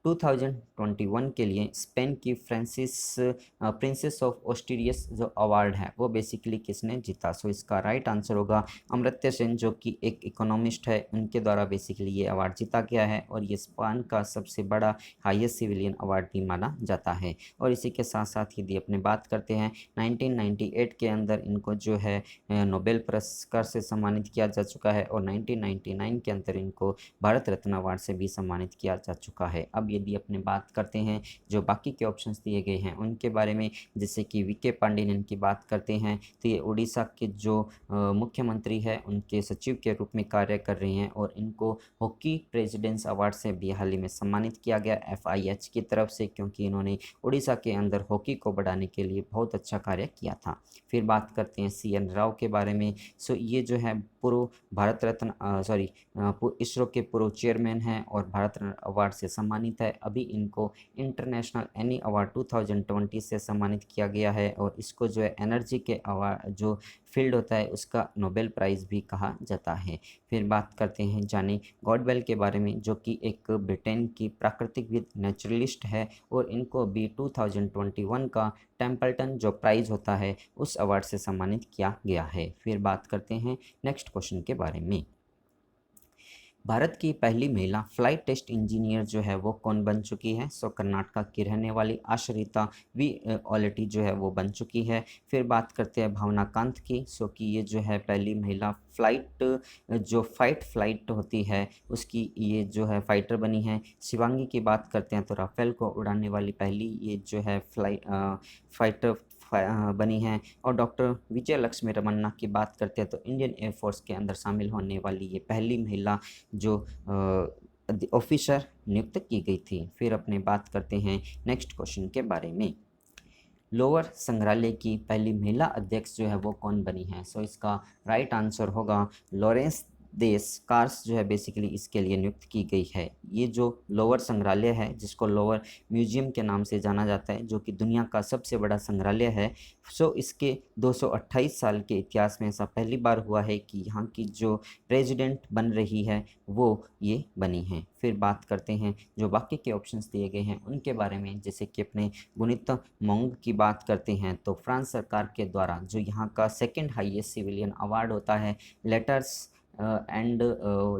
2021 के लिए स्पेन की प्रिंसेस ऑफ ऑस्ट्रियस जो अवार्ड है वो बेसिकली किसने जीता। सो इसका राइट आंसर होगा अमर्त्य सेन, जो कि एक इकोनॉमिस्ट है, उनके द्वारा बेसिकली ये अवार्ड जीता गया है और ये स्पेन का सबसे बड़ा हाईएस्ट सिविलियन अवार्ड भी माना जाता है। और इसी के साथ साथ यदि अपने बात करते हैं 1998 के अंदर इनको जो है नोबेल पुरस्कार से सम्मानित किया जा चुका है और 1999 के अंदर इनको भारत रत्न अवार्ड से भी सम्मानित किया जा चुका है। अब यदि अपने बात करते हैं जो बाकी के ऑप्शंस दिए गए हैं उनके बारे में, जैसे कि VK पांडेयन की बात करते हैं तो ये उड़ीसा के जो मुख्यमंत्री है उनके सचिव के रूप में कार्य कर रहे हैं और इनको हॉकी प्रेसिडेंस अवार्ड से भी हाल ही में सम्मानित किया गया FIH की तरफ से, क्योंकि इन्होंने उड़ीसा के अंदर हॉकी को बढ़ाने के लिए बहुत अच्छा कार्य किया था। फिर बात करते हैं CN राव के बारे में। सो ये जो है पूर्व भारत रत्न इसरो के पूर्व चेयरमैन हैं और भारत रत्न अवार्ड से सम्मानित है। अभी इनको इंटरनेशनल एनी अवार्ड 2020 से सम्मानित किया गया है और इसको जो है एनर्जी के अवार्ड जो फील्ड होता है उसका नोबेल प्राइज़ भी कहा जाता है। फिर बात करते हैं जानी गॉडवेल के बारे में, जो कि एक ब्रिटेन की प्राकृतिकविद नेचुरलिस्ट है और इनको भी 2021 का टेम्पल्टन जो प्राइज़ होता है उस अवार्ड से सम्मानित किया गया है। फिर बात करते हैं नेक्स्ट क्वेश्चन के बारे में। भारत की पहली महिला फ्लाइट टेस्ट इंजीनियर जो है वो कौन बन चुकी है। सो कर्नाटका की रहने वाली आश्रिता V ऑलेटी जो है वो बन चुकी है। फिर बात करते हैं भावना कांत की। सो कि ये जो है पहली महिला फाइट फ्लाइट होती है उसकी ये जो है फाइटर बनी है। शिवांगी की बात करते हैं तो राफेल को उड़ाने वाली पहली ये जो है फाइटर बनी हैं। और डॉक्टर विजय लक्ष्मी रमन्ना की बात करते हैं तो इंडियन एयरफोर्स के अंदर शामिल होने वाली ये पहली महिला जो ऑफिसर नियुक्त की गई थी। फिर अपने बात करते हैं नेक्स्ट क्वेश्चन के बारे में। लोअर संग्रहालय की पहली महिला अध्यक्ष जो है वो कौन बनी है। सो इसका राइट आंसर होगा लॉरेंस देश कार्स जो है बेसिकली इसके लिए नियुक्त की गई है। ये जो लोअर संग्रहालय है जिसको लोअर म्यूजियम के नाम से जाना जाता है, जो कि दुनिया का सबसे बड़ा संग्रहालय है। सो इसके 228 साल के इतिहास में ऐसा पहली बार हुआ है कि यहाँ की जो प्रेसिडेंट बन रही है वो ये बनी है। फिर बात करते हैं जो बाकी के ऑप्शंस दिए गए हैं उनके बारे में, जैसे कि अपने गुनित मोंग की बात करते हैं तो फ्रांस सरकार के द्वारा जो यहाँ का सेकेंड हाईएस्ट सिविलियन अवार्ड होता है लेटर्स एंड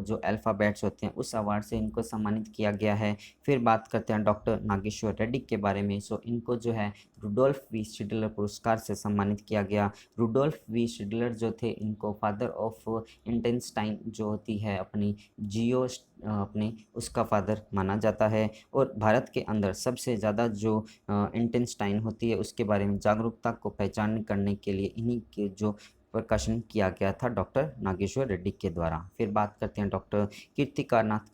जो अल्फ़ाबेट्स होते हैं उस अवार्ड से इनको सम्मानित किया गया है। फिर बात करते हैं डॉक्टर नागेश्वर रेड्डी के बारे में। सो इनको जो है रुडोल्फ वी शिडलर पुरस्कार से सम्मानित किया गया। रुडोल्फ वी शिडलर जो थे इनको फादर ऑफ इंटेंस्टाइन जो होती है अपनी अपने उसका फादर माना जाता है। और भारत के अंदर सबसे ज़्यादा जो इंटेंस्टाइन होती है उसके बारे में जागरूकता को पहचान करने के लिए इन्हीं के जो प्रकाशन किया गया था डॉक्टर नागेश्वर रेड्डी के द्वारा। फिर बात करते हैं डॉक्टर कीर्तिका नाथ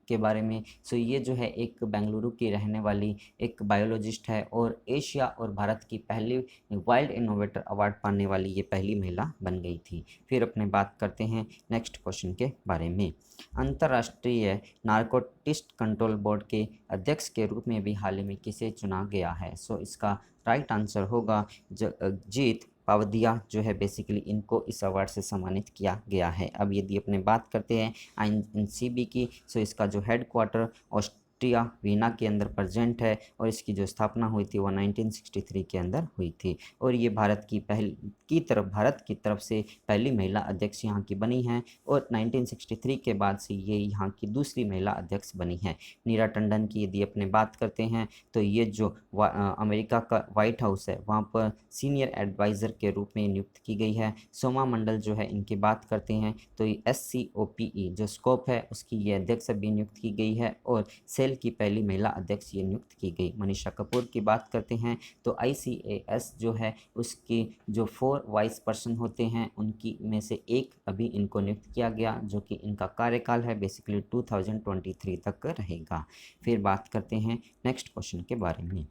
के बारे में। सो ये जो है एक बेंगलुरु की रहने वाली एक बायोलॉजिस्ट है और एशिया और भारत की पहली वाइल्ड इनोवेटर अवार्ड पाने वाली ये पहली महिला बन गई थी। फिर अपने बात करते हैं नेक्स्ट क्वेश्चन के बारे में। अंतर्राष्ट्रीय नारकोटिक्स कंट्रोल बोर्ड के अध्यक्ष के रूप में भी हाल ही में किसे चुना गया है? सो इसका राइट आंसर होगा जीत पावदिया जो है बेसिकली इनको इस अवार्ड से सम्मानित किया गया है। अब यदि अपने बात करते हैं INCB की, सो इसका जो हेड क्वार्टर ऑस्ट्रिया वीना के अंदर प्रेजेंट है और इसकी जो स्थापना हुई थी वो 1963 के अंदर हुई थी। और ये भारत की तरफ से पहली महिला अध्यक्ष यहाँ की बनी हैं और 1963 के बाद से ये यहाँ की दूसरी महिला अध्यक्ष बनी है। नीरा टंडन की यदि अपने बात करते हैं तो ये जो अमेरिका का वाइट हाउस है वहाँ पर सीनियर एडवाइज़र के रूप में नियुक्त की गई है। सोमा मंडल जो है इनकी बात करते हैं तो SCOPE जो स्कोप है उसकी ये अध्यक्ष भी नियुक्त की गई है और सेल की पहली महिला अध्यक्ष ये नियुक्त की गई। मनीषा कपूर की बात करते हैं तो ICAS जो है उसकी जो 4 वाइस पर्सन होते हैं उनकी में से एक अभी इनको नियुक्त किया गया जो कि इनका कार्यकाल है बेसिकली 2023 तक रहेगा। फिर बात करते हैं नेक्स्ट क्वेश्चन के बारे में।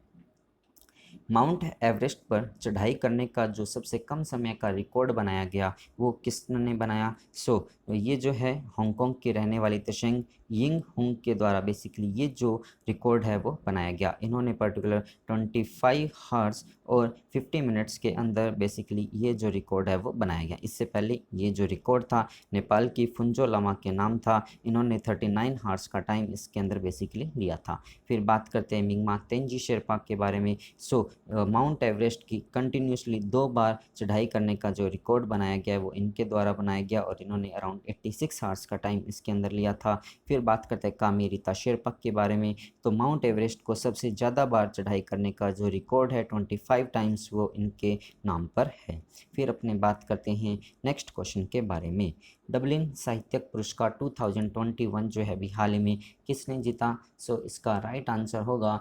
माउंट एवरेस्ट पर चढ़ाई करने का जो सबसे कम समय का रिकॉर्ड बनाया गया वो किसने बनाया? सो ये जो है हांगकांग की रहने वाली तशेंग यिंग हुंग के द्वारा बेसिकली ये जो रिकॉर्ड है वो बनाया गया। इन्होंने पर्टिकुलर 25 हावर्स और 50 मिनट्स के अंदर बेसिकली ये जो रिकॉर्ड है वो बनाया गया। इससे पहले ये जो रिकॉर्ड था नेपाल की फुंजो लामा के नाम था। इन्होंने 39 हावर्स का टाइम इसके अंदर बेसिकली लिया था। फिर बात करते हैं मिंगमा तेंजी शेरपा के बारे में। सो माउंट एवरेस्ट की कंटिन्यूसली 2 बार चढ़ाई करने का जो रिकॉर्ड बनाया गया है वो इनके द्वारा बनाया गया और इन्होंने अराउंड 86 हावर्स का टाइम इसके अंदर लिया था। फिर बात करते हैं कामी रीता शेरपा के बारे में। तो माउंट एवरेस्ट को सबसे ज़्यादा बार चढ़ाई करने का जो रिकॉर्ड है 25 टाइम्स वो इनके नाम पर है। फिर अपने बात करते हैं नेक्स्ट क्वेश्चन के बारे में। डबलिन साहित्यक पुरस्कार 2021 जो है अभी हाल ही में किसने जीता? सो इसका राइट आंसर होगा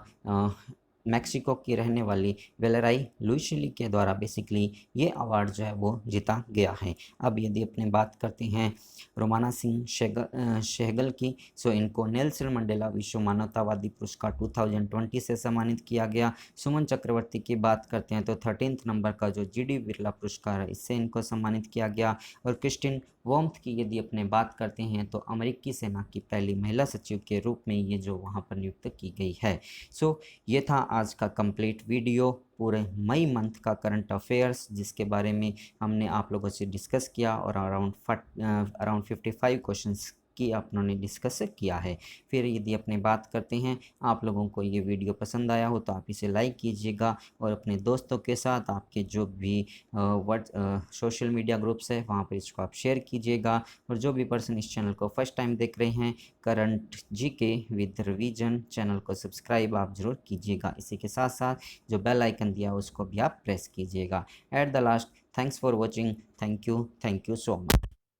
मैक्सिको की रहने वाली वेलेराई लुइसली के द्वारा बेसिकली ये अवार्ड जो है वो जीता गया है। अब यदि अपने बात करते हैं रोमाना सिंह सहगल की, सो इनको नेल्सन मंडेला विश्व मानवतावादी पुरस्कार 2020 से सम्मानित किया गया। सुमन चक्रवर्ती की बात करते हैं तो 13th नंबर का जो GD बिरला पुरस्कार है इससे इनको सम्मानित किया गया। और क्रिस्टिन वोम्थ की यदि अपने बात करते हैं तो अमेरिकी सेना की पहली महिला सचिव के रूप में ये जो वहाँ पर नियुक्त की गई है। सो ये था आज का कंप्लीट वीडियो पूरे मई मंथ का करंट अफेयर्स जिसके बारे में हमने आप लोगों से डिस्कस किया और अराउंड 55 क्वेश्चंस की आपने डिस्कस किया है। फिर यदि अपने बात करते हैं आप लोगों को ये वीडियो पसंद आया हो तो आप इसे लाइक कीजिएगा और अपने दोस्तों के साथ आपके जो भी सोशल मीडिया ग्रुप्स है वहाँ पर इसको आप शेयर कीजिएगा। और जो भी पर्सन इस चैनल को फर्स्ट टाइम देख रहे हैं current GK with revision channel को सब्सक्राइब आप ज़रूर कीजिएगा। इसी के साथ साथ जो बेल आइकन दिया उसको भी आप प्रेस कीजिएगा। At the last thanks for watching. Thank you so much.